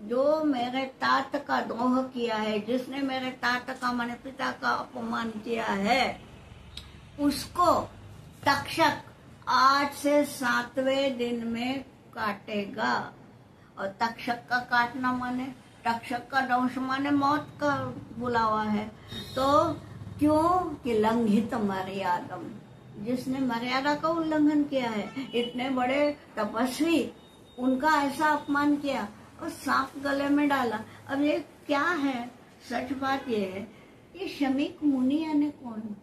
जो मेरे तात का द्रोह किया है, जिसने मेरे तात का, माने पिता का अपमान किया है, उसको तक्षक आज से 7वें दिन में काटेगा। और तक्षक का काटना माने, तक्षक का दंश माने मौत का बुलावा है। तो क्यों कि लंघित मर्यादम, जिसने मर्यादा का उल्लंघन किया है, इतने बड़े तपस्वी, उनका ऐसा अपमान किया और सांप गले में डाला। अब ये क्या है, सच बात ये है, ये शमीक मुनि यानी कौन,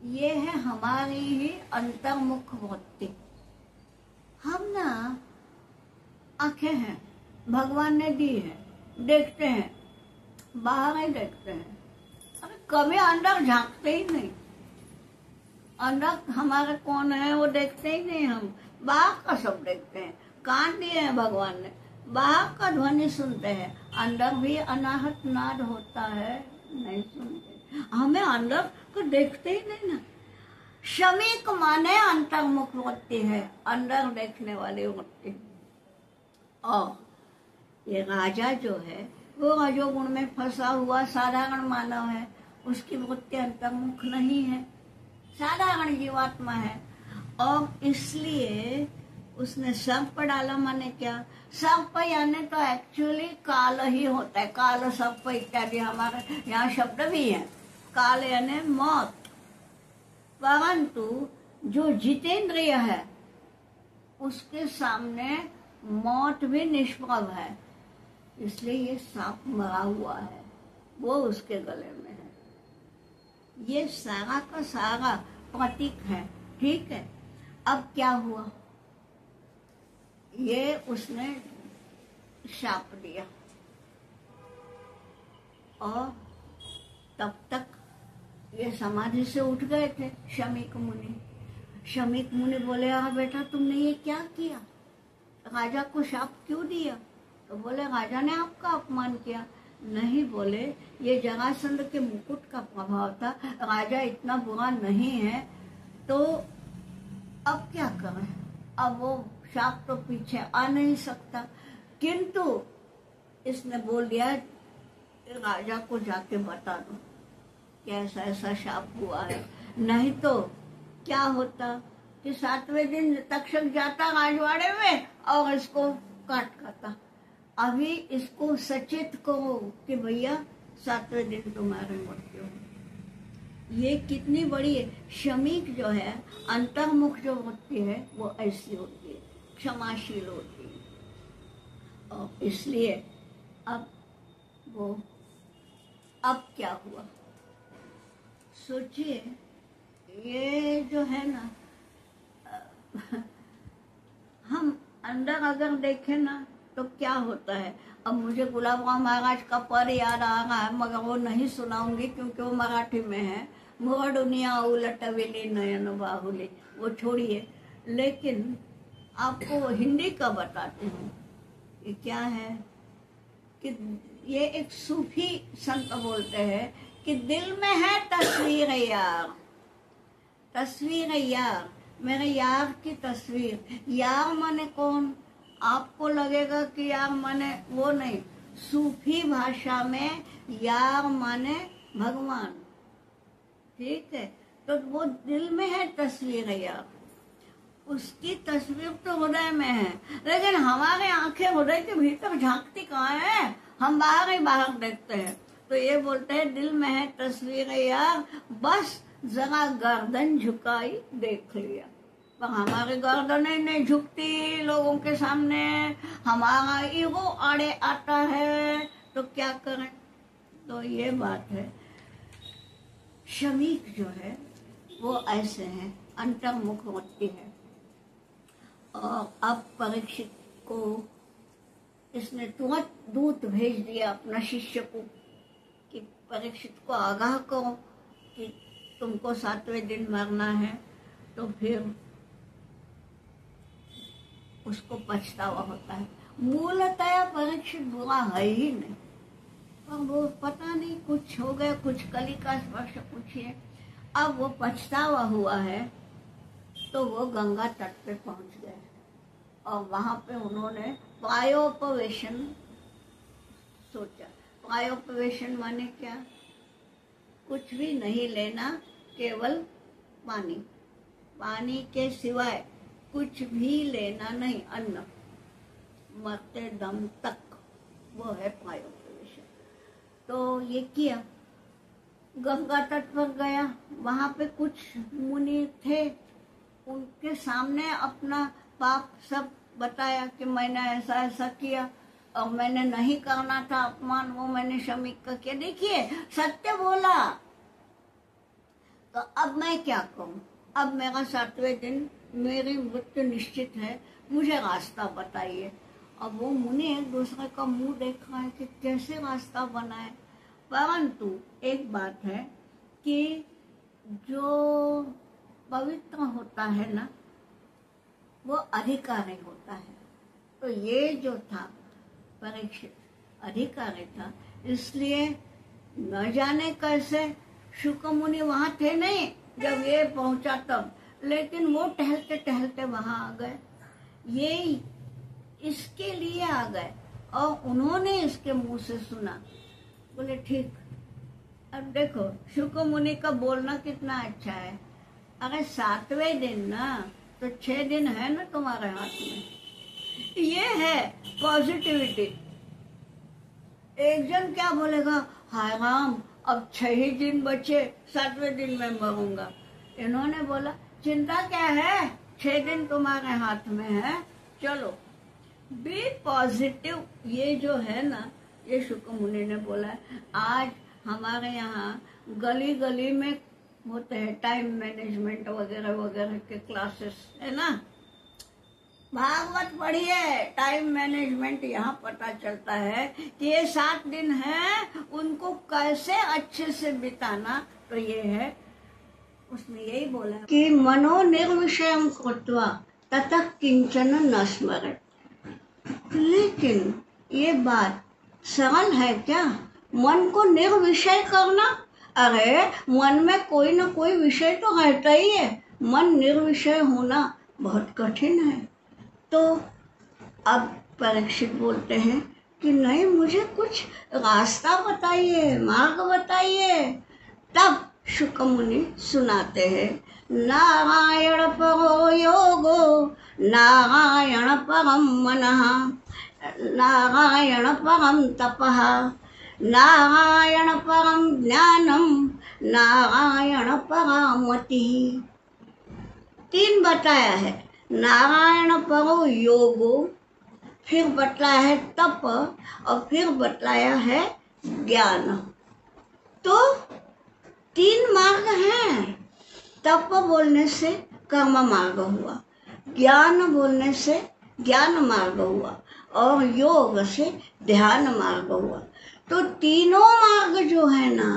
ये है हमारी ही अंतर्मुख वृत्ति। हम ना आंखें हैं, भगवान ने दी है, देखते हैं, बाहर ही देखते हैं, अरे कभी अंदर झांकते ही नहीं। अंदर हमारे कौन है वो देखते ही नहीं, हम बाहर का सब देखते हैं। कान दिए हैं भगवान ने, बाहर का ध्वनि सुनते हैं, अंदर भी अनाहत नाद होता है, नहीं सुनते, हमें अंदर को देखते ही नहीं ना। शमीक माने अंतर्मुख वृत्ति है, अंदर देखने वाली वृत्ति। और ये राजा जो है वो रजोगुण में फंसा हुआ साधारण मानव है, उसकी वृत्ति अंतर्मुख नहीं है, साधारण जीवात्मा है। और इसलिए उसने सर्प डाला, माने क्या, सर्प यानी तो एक्चुअली काल ही होता है, काल सर्प इत्यादि हमारे यहाँ शब्द भी है, काल यानी मौत। परंतु जो जितेंद्रिय है उसके सामने मौत भी निष्प्रभ है, इसलिए ये सांप मरा हुआ है, वो उसके गले में है। ये सारा का सारा प्रतीक है, ठीक है। अब क्या हुआ, ये उसने शाप दिया और तब तक ये समाधि से उठ गए थे शमीक मुनि। शमीक मुनि बोले, बेटा तुमने ये क्या किया, राजा को शाप क्यों दिया? तो बोले राजा ने आपका अपमान किया। नहीं, बोले ये जरासंध के मुकुट का प्रभाव था, राजा इतना बुरा नहीं है, तो अब क्या करें? अब वो शाप तो पीछे आ नहीं सकता। किंतु इसने बोल दिया राजा को जाके बता दो कि ऐसा ऐसा शाप हुआ है, नहीं तो क्या होता कि 7वें दिन तक्षक जाता राजवाड़े में और इसको काट खाता। अभी इसको सचेत करो कि भैया 7वें दिन तुम्हारे मृत्यु हो। ये कितनी बड़ी है। शमीक जो है, अंतर्मुख जो होती है, वो ऐसी होती है, क्षमाशील होती है। और इसलिए अब क्या हुआ सोचिए। ये जो है ना, हम अंदर अगर देखें ना तो क्या होता है। अब मुझे गुलाब राम महाराज का पर याद आ रहा है, मगर वो नहीं सुनाऊंगी क्योंकि वो मराठी में है। मोह दुनिया उलट वेली नयन बाहुली, वो छोड़िए, लेकिन आपको हिंदी का बताती हूँ। ये क्या है कि ये एक सूफी संत बोलते हैं कि दिल में है तस्वीर यार, तस्वीर यार, मेरे यार की तस्वीर। यार माने कौन? आपको लगेगा कि यार माने वो नहीं, सूफी भाषा में यार माने भगवान, ठीक है। तो वो दिल में है तस्वीर यार, उसकी तस्वीर तो हृदय में है, लेकिन हमारे आंखें हृदय के भीतर झांकती कहाँ है? हम बाहर ही बाहर देखते हैं। तो ये बोलते हैं दिल में है तस्वीर यार, बस जरा गर्दन झुकाई देख लिया। पर हमारी गर्दनें नहीं झुकती लोगों के सामने, हमारा ईगो आड़े आता है, तो क्या करें? तो ये बात है। शमीक जो है वो ऐसे हैं, अंतर्मुख होती है। और अब परीक्षित को इसने तुरंत दूत भेज दिया अपना शिष्य को कि परीक्षित को आगाह करो कि तुमको 7वें दिन मरना है। तो फिर उसको पछतावा होता है। मूलतः परीक्षित बुरा है ही नहीं, पर वो पता नहीं कुछ हो गया, कुछ कली का स्पर्श पूछिए। अब वो पछतावा हुआ है तो वो गंगा तट पे पहुंच गए और वहां पे उन्होंने प्रायोपवेशन सोचा। प्रायोपवेशन माने क्या? कुछ भी नहीं लेना, केवल पानी, पानी के सिवाय कुछ भी लेना नहीं, अन्न, मरते दम तक, वो है प्रायोपवेशन। तो ये किया, गंगा तट पर गया, वहां पे कुछ मुनि थे, उनके सामने अपना पाप सब बताया कि मैंने ऐसा ऐसा किया और मैंने नहीं करना था अपमान, वो मैंने शमीक का किया। देखिए सत्य बोला। तो अब मैं क्या कहूँ? अब मेरा 7वें दिन, मेरी मृत्यु निश्चित है, मुझे रास्ता बताइए। अब वो मुनि एक दूसरे का मुंह देख रहा है कि कैसे रास्ता बनाए। परंतु एक बात है कि जो पवित्र होता है ना, वो अधिकारी होता है। तो ये जो था परीक्षित अधिकारी था, इसलिए न जाने कैसे शुक मुनि वहां थे नहीं जब ये पहुंचा तब, लेकिन वो टहलते टहलते वहां आ गए। ये इसके लिए आ गए और उन्होंने इसके मुंह से सुना। बोले ठीक। अब देखो शुक मुनि का बोलना कितना अच्छा है। अगर 7वें दिन ना, तो 6 दिन है ना तुम्हारे हाथ में। ये है पॉजिटिविटी। एक जन क्या बोलेगा, हाय राम अब 6 ही दिन बचे, 7वें दिन में मरूंगा। इन्होंने बोला चिंता क्या है, 6 दिन तुम्हारे हाथ में है, चलो बी पॉजिटिव। ये जो है ना, ये शुक मुनि ने बोला है। आज हमारे यहाँ गली गली में होते हैं टाइम मैनेजमेंट वगैरह वगैरह के क्लासेस, है ना। भागवत पढ़िए, टाइम मैनेजमेंट यहाँ पता चलता है कि ये 7 दिन है, उनको कैसे अच्छे से बिताना। तो ये है, उसने यही बोला कि मनो निर्विषयं कृत्वा ततः किंचन न स्मरेत्। लेकिन ये बात सरल है क्या? मन को निर्विषय करना? अरे मन में कोई ना कोई विषय तो रहता ही है, मन निर्विषय होना बहुत कठिन है। तो अब परीक्षित बोलते हैं कि नहीं, मुझे कुछ रास्ता बताइए, मार्ग बताइए। तब शुक मुनि सुनाते हैं, नारायण परो योगो नारायण परम मनः, नारायण परम तपः, नारायण परम ज्ञानम, नारायण परामतिः। 3 बताया है, नारायण परो योगो, फिर बतलाया है तप, और फिर बतलाया है ज्ञान। तो 3 मार्ग हैं। तप बोलने से कर्म मार्ग हुआ, ज्ञान बोलने से ज्ञान मार्ग हुआ, और योग से ध्यान मार्ग हुआ। तो तीनों मार्ग जो है ना,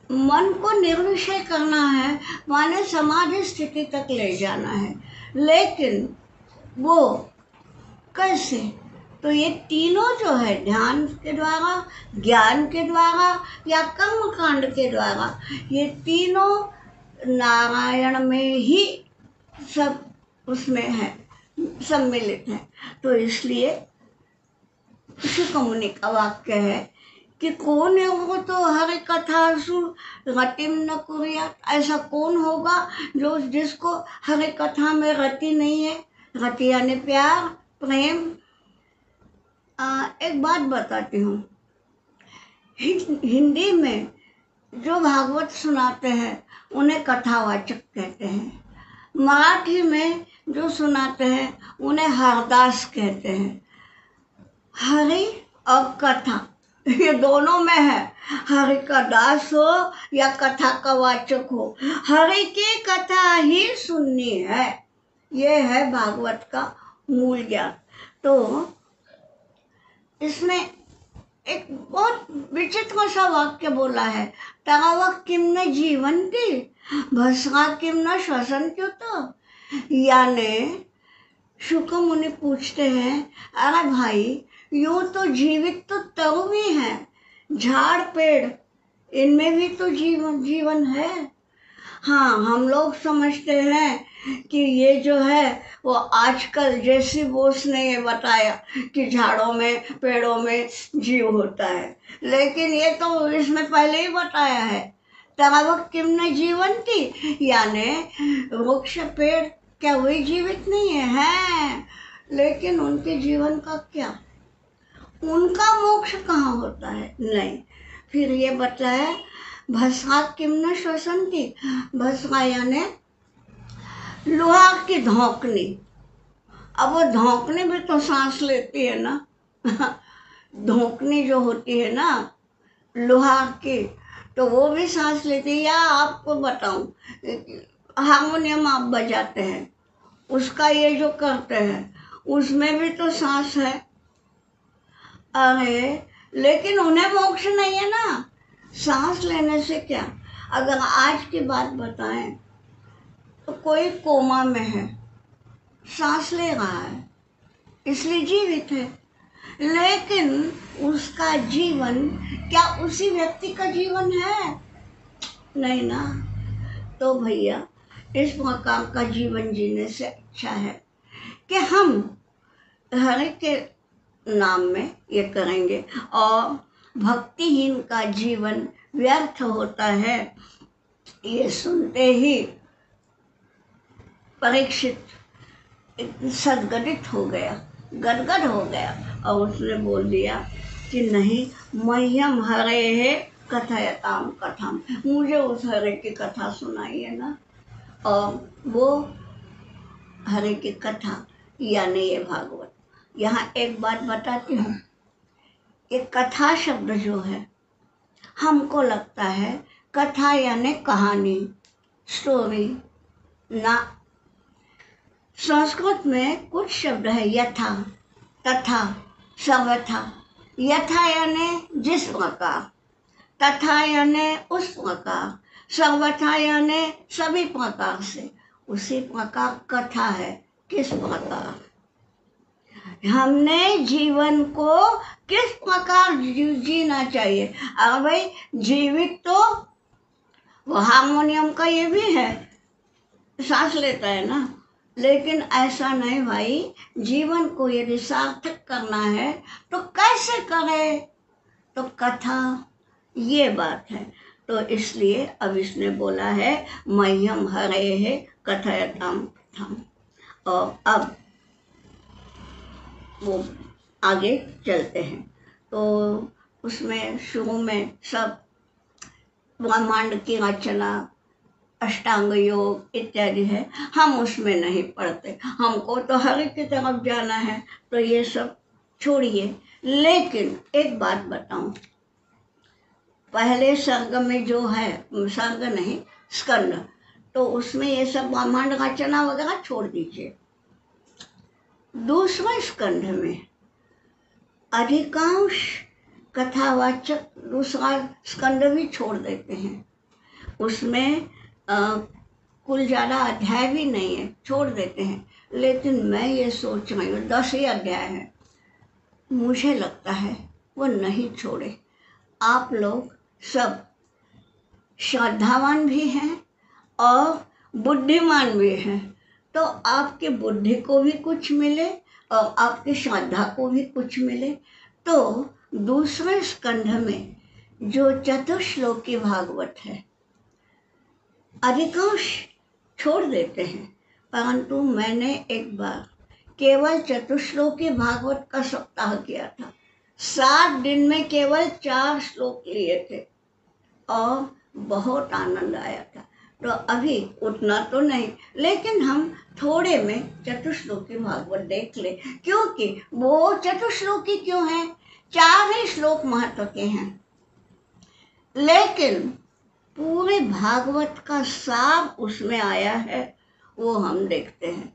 मन को निर्विषय करना है, माने समाधि स्थिति तक ले जाना है। लेकिन वो कैसे? तो ये तीनों जो है, ध्यान के द्वारा, ज्ञान के द्वारा या कर्म कांड के द्वारा, ये तीनों नारायण में ही सब उसमें है, सम्मिलित है। तो इसलिए शुक मुनि का वाक्य है कि कौन है वो तो हरि कथा रतिम न कुर्यात। ऐसा कौन होगा जो जिसको हरि कथा में रति नहीं है? रति यानी प्यार, प्रेम। एक बात बताती हूँ, हिंदी में जो भागवत सुनाते हैं उन्हें कथावाचक कहते हैं, मराठी में जो सुनाते हैं उन्हें हरदास कहते हैं। हरि और कथा ये दोनों में है, हरि का दास हो या कथा का वाचक हो, हरि की कथा ही सुननी है। ये है भागवत का मूल ज्ञान। तो इसमें एक बहुत विचित्र सा वाक्य बोला है, तराव किम न जीवंती भस्मा किम न श्वसंत्युत। यानी शुक मुनि पूछते हैं, अरे भाई यूं तो जीवित तो तरू भी है, झाड़ पेड़ इनमें भी तो जीवन है। हाँ, हम लोग समझते हैं कि ये जो है वो आजकल जैसी बोस ने ये बताया कि झाड़ों में पेड़ों में जीव होता है, लेकिन ये तो इसमें पहले ही बताया है, तराव किम न जीवंती, यानी वृक्ष पेड़ क्या वही जीवित नहीं है? लेकिन उनके जीवन का क्या, उनका मोक्ष कहाँ होता है? नहीं। फिर ये बताया भस्मा किम न श्वसंती, भस्मा यानी लोहा की धौंकनी। अब वो धौंकनी भी तो सांस लेती है ना धौंकनी जो होती है ना लोहा की, तो वो भी सांस लेती है। या आपको बताऊं, हारमोनियम आप बजाते हैं, उसका ये जो करते हैं उसमें भी तो सांस है। अरे लेकिन उन्हें मोक्ष नहीं है ना, सांस लेने से क्या। अगर आज की बात बताएं तो कोई कोमा में है, सांस ले रहा है इसलिए जीवित है, लेकिन उसका जीवन क्या उसी व्यक्ति का जीवन है? नहीं ना। तो भैया इस प्रकार का जीवन जीने से अच्छा है कि हम हरि के नाम में ये करेंगे, और भक्तिहीन का जीवन व्यर्थ होता है। ये सुनते ही परीक्षित सदगदित हो गया, गदगद हो गया, और उसने बोल दिया कि नहीं, मह्यम हरे है कथयताम कथाम, मुझे उस हरे की कथा सुनाइए ना। और वो हरे की कथा यानी ये भागवत। यहाँ एक बात बताती हूँ, ये कथा शब्द जो है हमको लगता है कथा यानी कहानी, स्टोरी ना। संस्कृत में कुछ शब्द है यथा, तथा, सर्वथा। यथा यानी जिस प्रकार, तथा यानी उस प्रकार, सर्वथा यानी सभी प्रकार से। उसी प्रकार कथा है, किस प्रकार। हमने जीवन को किस प्रकार जीना चाहिए। अगर भाई जीवित तो वो हारमोनियम का ये भी है, सांस लेता है ना, लेकिन ऐसा नहीं भाई। जीवन को यदि सार्थक करना है तो कैसे करे, तो कथा, ये बात है। तो इसलिए अब इसने बोला है मह्यम हरे है कथयताम कथाम। और अब वो आगे चलते हैं। तो उसमें शुरू में सब ब्रह्मांड की रचना, अष्टांग योग इत्यादि है, हम उसमें नहीं पढ़ते। हमको तो हरि की तरफ जाना है, तो ये सब छोड़िए। लेकिन एक बात बताऊं, पहले सर्ग में जो है, सर्ग नहीं स्कंद, तो उसमें ये सब ब्रह्मांड रचना वगैरह छोड़ दीजिए। दूसरे स्कंध में अधिकांश कथावाचक दूसरा स्कंद भी छोड़ देते हैं। उसमें कुल ज़्यादा अध्याय भी नहीं है, छोड़ देते हैं। लेकिन मैं ये सोच रही हूँ 10 ही अध्याय है, मुझे लगता है वो नहीं छोड़े। आप लोग सब श्रद्धावान भी हैं और बुद्धिमान भी हैं, तो आपकी बुद्धि को भी कुछ मिले और आपकी श्रद्धा को भी कुछ मिले। तो दूसरे स्कंध में जो चतुश्लोकी भागवत है, अधिकांश छोड़ देते हैं, परंतु मैंने एक बार केवल चतुश्लोकी भागवत का सप्ताह किया था। 7 दिन में केवल 4 श्लोक लिए थे और बहुत आनंद आया था। तो अभी उतना तो नहीं, लेकिन हम थोड़े में चतुश्लोकी भागवत देख ले। क्योंकि वो चतुश्लोकी क्यों है, 4 ही श्लोक महत्व के हैं, लेकिन पूरे भागवत का सार उसमें आया है, वो हम देखते हैं।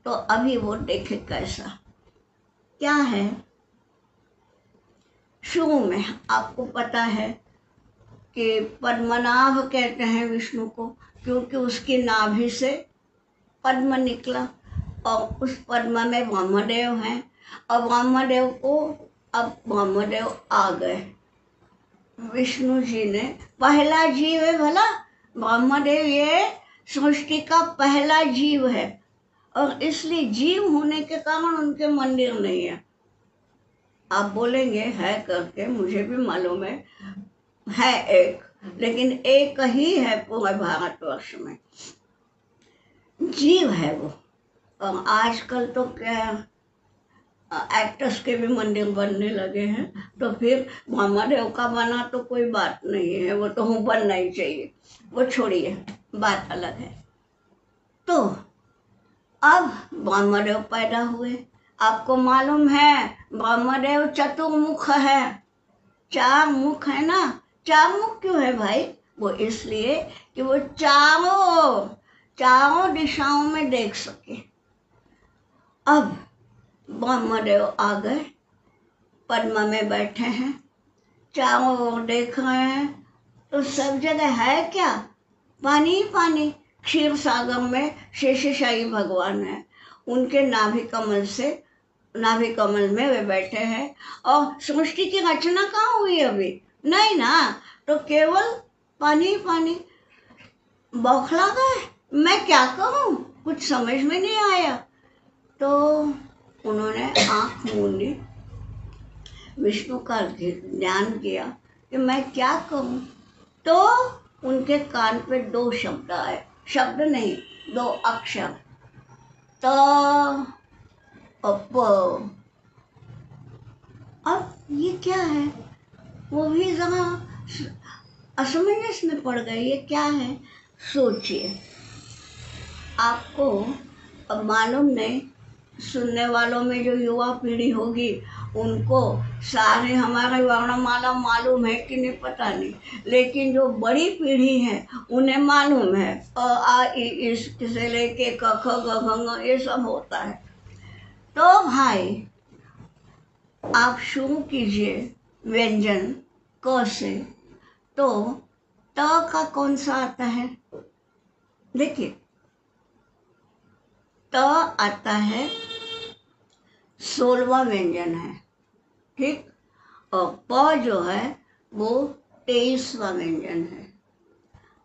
तो अभी वो देखे कैसा क्या है। शुरू में आपको पता है कि पद्मनाभ कहते हैं विष्णु को, क्योंकि उसकी नाभि से पद्म निकला और उस पद्म में ब्रह्मदेव हैं। और ब्रह्मदेव को, अब ब्रह्मदेव आ गए, विष्णु जी ने, पहला जीव है भला ब्रह्मदेव, ये सृष्टि का पहला जीव है, और इसलिए जीव होने के कारण उनके मंदिर नहीं है। आप बोलेंगे है करके, मुझे भी मालूम है एक, लेकिन एक ही है पूरे भारतवर्ष में, जीव है वो। और आजकल तो क्या एक्टर्स के भी मंदिर बनने लगे हैं, तो फिर ब्रह्मदेव का बना तो कोई बात नहीं है, वो तो बनना ही चाहिए, वो छोड़िए, बात अलग है। तो अब ब्रह्मदेव पैदा हुए। आपको मालूम है ब्रह्मदेव चतुर्मुख है, 4 मुख है ना। 4 मुख क्यों है भाई, वो इसलिए कि वो चारों दिशाओं में देख सके। अब ब्रह्मदेव आ गए, पद्म में बैठे हैं, चारों ओर देख रहे हैं, तो सब जगह है क्या, पानी ही पानी। क्षीर सागर में शेषशाही भगवान है, उनके नाभि कमल में वे बैठे हैं। और सृष्टि की रचना कहाँ हुई अभी, नहीं ना, तो केवल पानी ही पानी। बौखला गए, मैं क्या करूं, कुछ समझ में नहीं आया। तो उन्होंने आंख मूंदी, विष्णु का ध्यान किया कि मैं क्या करूं। तो उनके कान पे 2 शब्द आए, शब्द नहीं 2 अक्षर, त और प। अब ये क्या है, वो भी जरा असमंजस में पड़ गए, ये क्या है। सोचिए, आपको अब मालूम नहीं, सुनने वालों में जो युवा पीढ़ी होगी उनको सारे हमारे वर्णमाला मालूम है कि नहीं पता नहीं, लेकिन जो बड़ी पीढ़ी है उन्हें मालूम है अ आ इ इस से लेके क ख ग घ ङ ये सब होता है। तो भाई आप शुरू कीजिए व्यंजन क से, तो त का कौन सा आता है, देखिए त आता है 16वां व्यंजन है, ठीक। और प जो है वो 23वां व्यंजन है।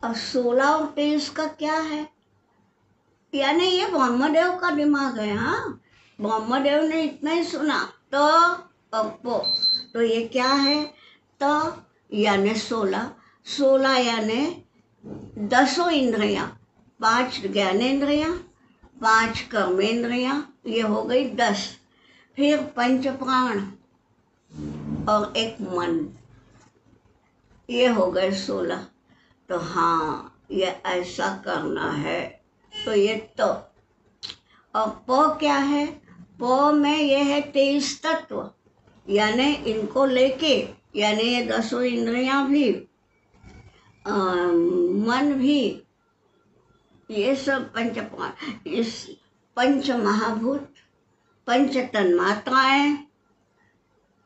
अब 16 और 23 का क्या है, यानी ये ब्रह्मदेव का दिमाग है। हाँ, ब्रह्मदेव ने इतना ही सुना तो और पो, तो ये क्या है, तो यानी 16, 16 यानी 10 इंद्रियां, 5 ज्ञानेन्द्रियां, 5 कर्मेंद्रियां, ये हो गई 10। फिर पंच प्राण और एक मन, ये हो गए 16। तो हाँ, ये ऐसा करना है। तो ये तो, और प क्या है, प में ये है 23 तत्व, यानी इनको लेके, यानी ये 10 इंद्रियां भी, मन भी, ये सब पंच प्राण, इस पंच महाभूत, पंच तन्मात्राएं,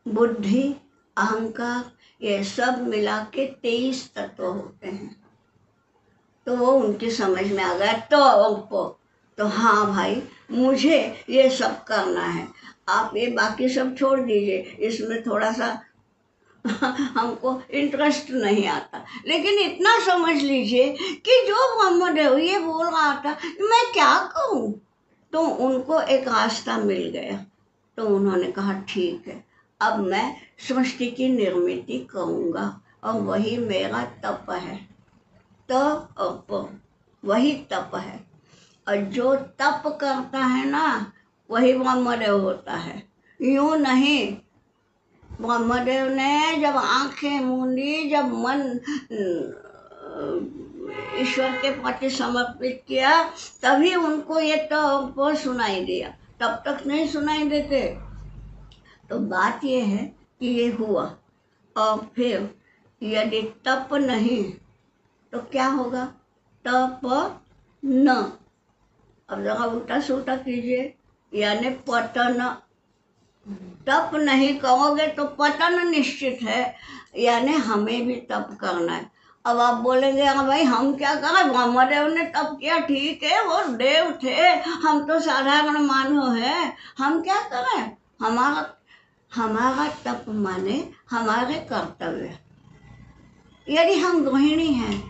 बुद्धि, अहंकार, ये सब मिला के 23 तत्व होते हैं। तो वो उनकी समझ में आ गया तो हाँ भाई, मुझे ये सब करना है। आप ये बाकी सब छोड़ दीजिए, इसमें थोड़ा सा हमको इंटरेस्ट नहीं आता, लेकिन इतना समझ लीजिए कि जो ब्रह्मदेव ये बोल रहा था मैं क्या करूं, तो उनको एक रास्ता मिल गया। तो उन्होंने कहा ठीक है, अब मैं सृष्टि की निर्मिति करूंगा और वही मेरा तप है। तप, वही तप है। और जो तप करता है ना, वही ब्रह्मदेव होता है। यूं नहीं, ब्रह्मदेव ने जब आंखें मूंदी, जब मन ईश्वर के प्रति समर्पित किया, तभी उनको ये तप सुनाई दिया, तब तक नहीं सुनाई देते। तो बात ये है कि ये हुआ, और फिर यदि तप नहीं तो क्या होगा, तप न। अब जरा उल्टा सुल्टा कीजिए, यानी पतन। तप नहीं करोगे तो पतन निश्चित है, यानी हमें भी तप करना है। अब आप बोलेंगे हाँ भाई हम क्या करें, ब्रह्मदेव ने तप किया, ठीक है, वो देव थे, हम तो साधारण मानव हैं, हम क्या करें। हमारा तप माने हमारे कर्तव्य। यदि हम गृहिणी हैं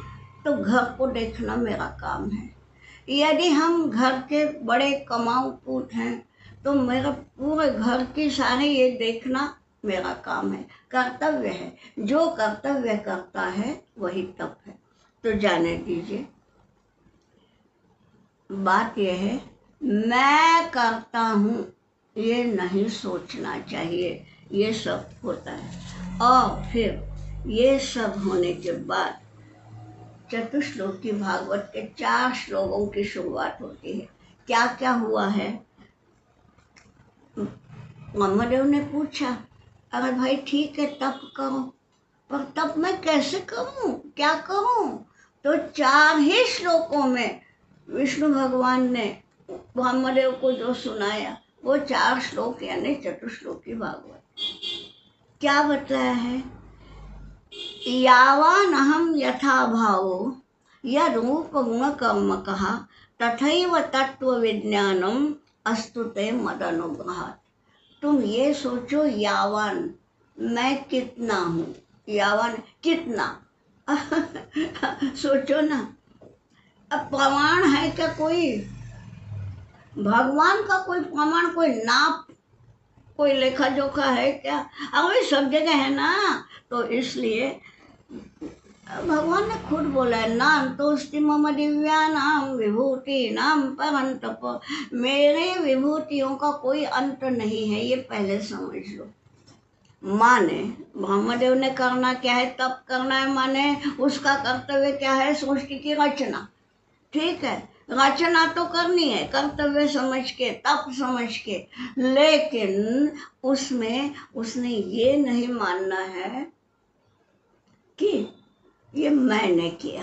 तो घर को देखना मेरा काम है, यदि हम घर के बड़े कमाऊ पूत हैं तो मेरा पूरे घर की सारी ये देखना मेरा काम है, कर्तव्य है। जो कर्तव्य करता है वही तप है। तो जाने दीजिए, बात यह है मैं करता हूँ ये नहीं सोचना चाहिए, ये सब होता है। और फिर ये सब होने के बाद चतुश्लोकी भागवत के 4 श्लोकों की शुरुआत होती है। क्या क्या हुआ है, ब्रह्मदेव ने पूछा, अरे भाई ठीक है तप करो, पर तप मैं कैसे करूं, क्या करूं। तो 4 ही श्लोकों में विष्णु भगवान ने ब्रह्मदेव को जो सुनाया, वो 4 श्लोक यानी चतुश्लोकी भागवत। क्या बताया है, यावान अहम यथा भावो यद रूप गुण कर्म कहा तथैव तत्व विज्ञानम अस्तु ते मद अनुग्रहात्। तुम ये सोचो, यावान मैं कितना हूँ, यावान कितना सोचो ना। अब प्रमाण है क्या कोई, भगवान का कोई प्रमाण, कोई नाप, कोई लेखा जोखा है क्या। अभी सब जगह है ना, तो इसलिए भगवान ने खुद बोला है, नान्तोस्ति मम दिव्यानाम विभूतिनाम परन्तप। मेरे विभूतियों का कोई अंत नहीं है, ये पहले समझ लो। माने ब्रह्मदेव ने करना क्या है, तप करना है, माने उसका कर्तव्य क्या है, सृष्टि की रचना। ठीक है, रचना तो करनी है कर्तव्य समझ के, तप समझ के, लेकिन उसमें उसने ये नहीं मानना है कि ये मैंने किया,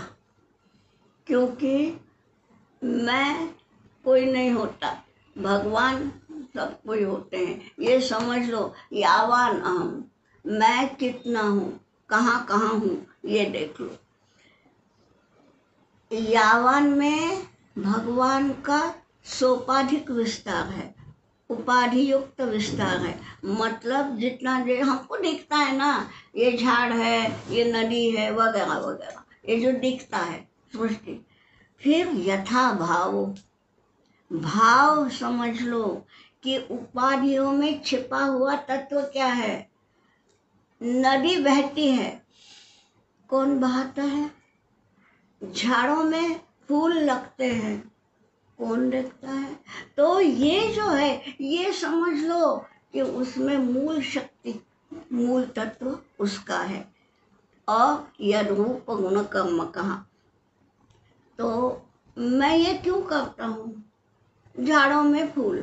क्योंकि मैं कोई नहीं होता, भगवान सब कोई होते हैं। ये समझ लो, यावान अहम, मैं कितना हूँ, कहाँ कहाँ हूँ, ये देख लो। यावान में भगवान का सोपाधिक विस्तार है, उपाधि युक्त विस्तार है, मतलब जितना जो हमको दिखता है ना, ये झाड़ है, ये नदी है, वगैरह वगैरह, ये जो दिखता है सृष्टि। फिर यथा भाव, भाव समझ लो कि उपाधियों में छिपा हुआ तत्व क्या है। नदी बहती है, कौन बहाता है? झाड़ों में फूल लगते हैं, कौन देखता है? तो ये जो है, ये समझ लो कि उसमें मूल शक्ति, मूल तत्व उसका है। और यद रूप गुण कर्म कहा, तो मैं ये क्यों करता हूँ? झाड़ों में फूल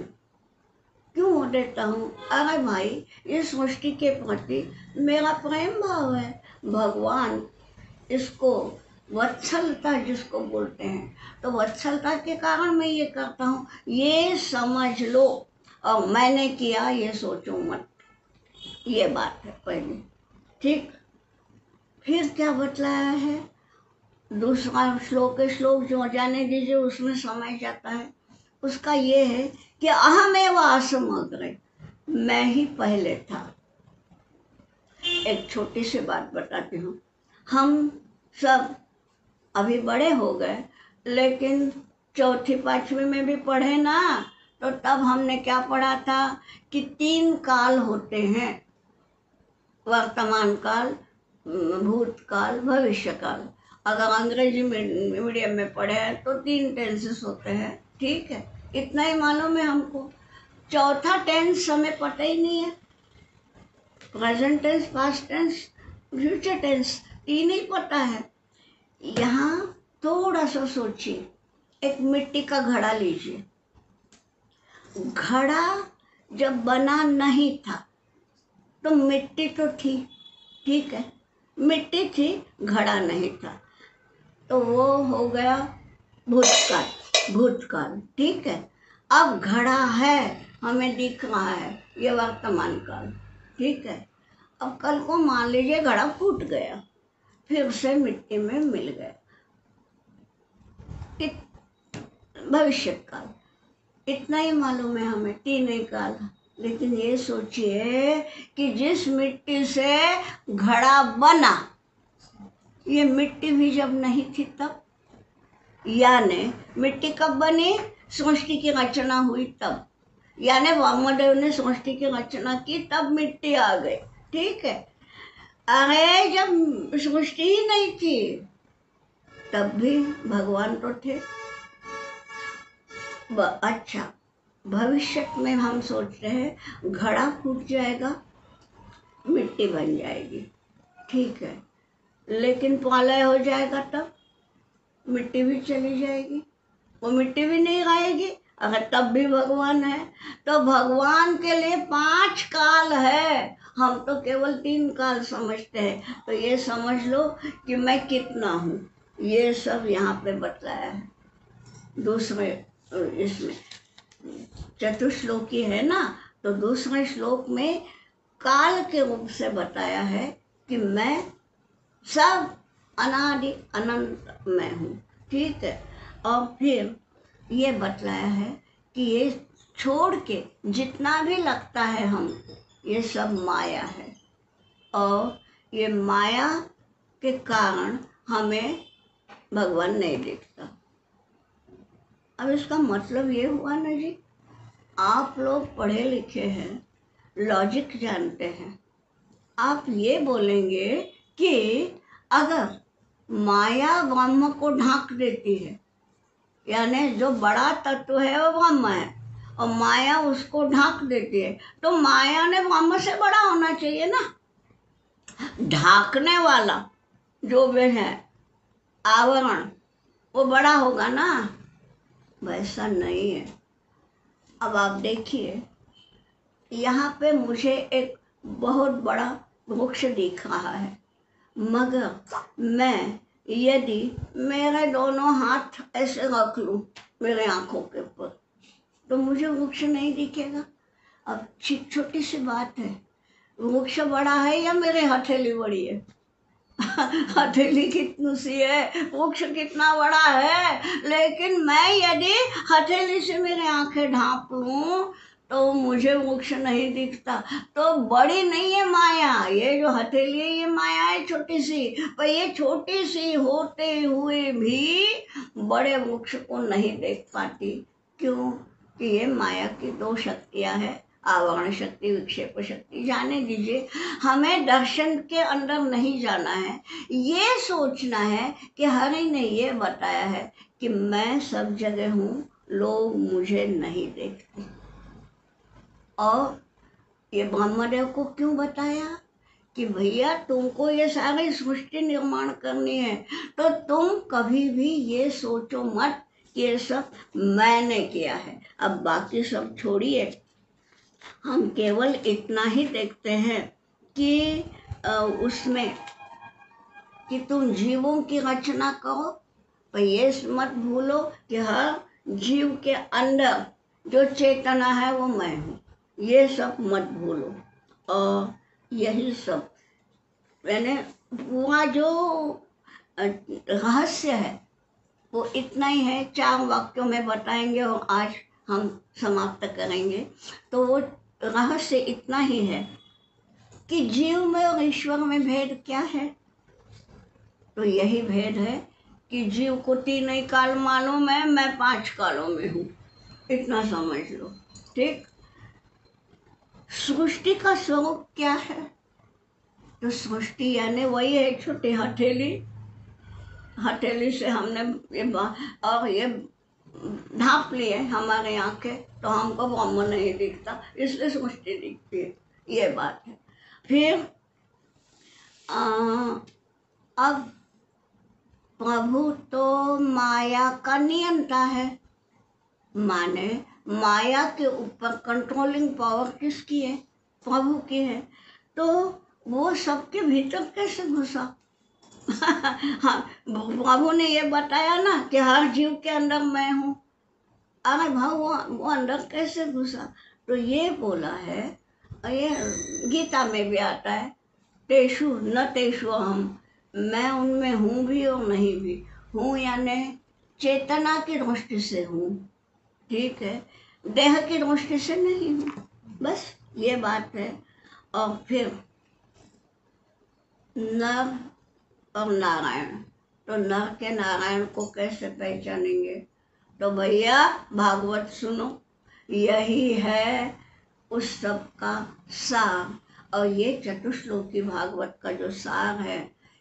क्यों देता हूँ? अरे भाई, ये सृष्टि के प्रति मेरा प्रेम भाव है। भगवान इसको वत्सलता जिसको बोलते हैं, तो वत्सलता के कारण मैं ये करता हूँ, ये समझ लो। और मैंने किया ये सोचो मत, ये बात है पहले। ठीक, फिर क्या बतलाया है? दूसरा श्लोक जो जाने दीजिए, उसमें समय जाता है। उसका ये है कि अहमेव आसमग्रे, मैं ही पहले था। एक छोटी सी बात बताती हूँ। हम सब अभी बड़े हो गए, लेकिन चौथी पांचवी में भी पढ़े ना, तो तब हमने क्या पढ़ा था कि 3 काल होते हैं, वर्तमान काल, भूतकाल, भविष्य काल। अगर अंग्रेजी मीडियम में पढ़े हैं तो 3 टेंसेस होते हैं। ठीक है, इतना ही मालूम है हमको। चौथा टेंस हमें पता ही नहीं है। Present tense, past tense, future tense, 3 ही पता है। यहाँ थोड़ा सा सोचिए, एक मिट्टी का घड़ा लीजिए। घड़ा जब बना नहीं था तो मिट्टी तो थी, ठीक है, मिट्टी थी, घड़ा नहीं था, तो वो हो गया भूतकाल, भूतकाल। ठीक है, अब घड़ा है, हमें दिख रहा है, ये वर्तमान काल। ठीक है, अब कल को मान लीजिए घड़ा फूट गया, फिर से मिट्टी में मिल गया, भविष्य काल। इतना ही मालूम है हमें, 3 ही काल। लेकिन ये सोचिए कि जिस मिट्टी से घड़ा बना, ये मिट्टी भी जब नहीं थी तब, यानी मिट्टी कब बनी? सृष्टि की रचना हुई तब, यानी वामदेव ने सृष्टि की रचना की तब मिट्टी आ गई। ठीक है, अरे जब सृष्टि ही नहीं थी तब भी भगवान तो थे। अच्छा, भविष्य में हम सोच रहे हैं घड़ा फूट जाएगा, मिट्टी बन जाएगी। ठीक है, लेकिन प्रलय हो जाएगा तब मिट्टी भी चली जाएगी, वो मिट्टी भी नहीं रहेगी। अगर तब भी भगवान है, तो भगवान के लिए 5 काल है, हम तो केवल 3 काल समझते हैं। तो ये समझ लो कि मैं कितना हूँ, ये सब यहाँ पे बतलाया है। दूसरे इसमें चतुश्लोकी है ना, तो दूसरे श्लोक में काल के रूप से बताया है कि मैं सब अनादि अनंत में हूँ। ठीक है, और फिर ये बतलाया है कि ये छोड़ के जितना भी लगता है हम, ये सब माया है, और ये माया के कारण हमें भगवान नहीं दिखता। अब इसका मतलब ये हुआ ना जी, आप लोग पढ़े लिखे हैं, लॉजिक जानते हैं, आप ये बोलेंगे कि अगर माया ब्रह्म को ढांक देती है, यानी जो बड़ा तत्व है वो ब्रह्म है, और माया उसको ढांक देती है, तो माया ने ब्रह्म से बड़ा होना चाहिए ना। ढांकने वाला जो भी है आवरण, वो बड़ा होगा ना, वैसा नहीं है। अब आप देखिए, यहाँ पे मुझे एक बहुत बड़ा वृक्ष दिख रहा है, मगर मैं यदि मेरे दोनों हाथ ऐसे रख लूं मेरे आंखों के ऊपर, तो मुझे वृक्ष नहीं दिखेगा। अब छोटी सी बात है, वृक्ष बड़ा है या मेरे हथेली बड़ी है? हथेली कितनी सी है, वृक्ष कितना बड़ा है, लेकिन मैं यदि हथेली से मेरे आंखें ढांप लूं तो मुझे मोक्ष नहीं दिखता। तो बड़ी नहीं है माया, ये जो हथेली है ये माया है छोटी सी, पर ये छोटी सी होते हुए भी बड़े मोक्ष को नहीं देख पाती। क्यों? कि ये माया की दो शक्तियां हैं, आवरण शक्ति, विक्षेप शक्ति। जाने दीजिए, हमें दर्शन के अंदर नहीं जाना है। ये सोचना है कि हरि ने ये बताया है कि मैं सब जगह हूँ, लोग मुझे नहीं देखते। और ये ब्रह्मदेव को क्यों बताया कि भैया तुमको ये सारी सृष्टि निर्माण करनी है, तो तुम कभी भी ये सोचो मत कि ये सब मैंने किया है। अब बाकी सब छोड़िए, हम केवल इतना ही देखते हैं कि उसमें कि तुम जीवों की रचना करो, पर ये मत भूलो कि हर जीव के अंदर जो चेतना है वो मैं हूँ। ये सब मत भूलो। और यही सब मैंने पूरा जो रहस्य है वो इतना ही है, 4 वाक्यों में बताएंगे और आज हम समाप्त करेंगे। तो वो रहस्य इतना ही है कि जीव में और ईश्वर में भेद क्या है। तो यही भेद है कि जीव को 3 ही काल मालूम है, मैं 5 कालों में हूँ, इतना समझ लो। ठीक। सृष्टि का स्वरूप क्या है? तो सृष्टि यानी वही है छोटी हथेली। हथेली से हमने और ये ढांप लिए हमारे आंखें, तो हमको ब्रह्म नहीं दिखता, इसलिए सृष्टि दिखती है। ये बात है। फिर अब प्रभु तो माया का नियंता है, माने माया के ऊपर कंट्रोलिंग पावर किसकी है? प्रभु की है। तो वो सबके भीतर कैसे घुसा? हाँ, प्रभु ने ये बताया ना कि हर जीव के अंदर मैं हूँ। अरे भाव वो अंदर कैसे घुसा? तो ये बोला है, और ये गीता में भी आता है, तेषु न तेषु हम, मैं उनमें हूँ भी और नहीं भी हूँ, यानी चेतना की दृष्टि से हूँ। ठीक है, देह की दृष्टि से नहीं हूँ। बस ये बात है। और फिर नर और नारायण, तो नर के नारायण को कैसे पहचानेंगे? तो भैया भागवत सुनो, यही है उस सब का सार। और ये चतुश्लोकी भागवत का जो सार है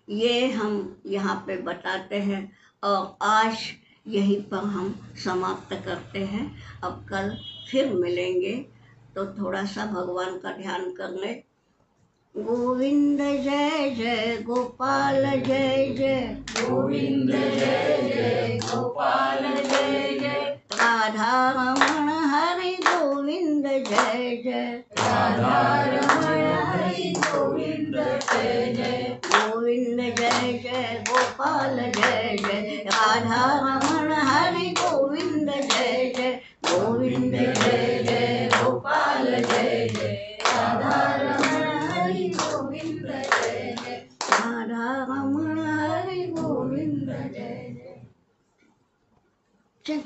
ये हम यहाँ पे बताते हैं, और आज यहीं पर हम समाप्त करते हैं। अब कल फिर मिलेंगे, तो थोड़ा सा भगवान का ध्यान कर ले। गोविंद जय जय गोपाल जय जय, गोविंद जय जय गोपाल जय जय, राधा रमण हरि गोविंद जय जय, राधा रमण हरि गोविंद जय जय, गोविंद जय जय गोपाल जय जय, राधा रमण हरि गोविंद जय जय, गोविंद जय जय गोपाल जय जय, राधा रमण हरि गोविंद जय जय, राधा रमण हरि गोविंद जय जय। जय।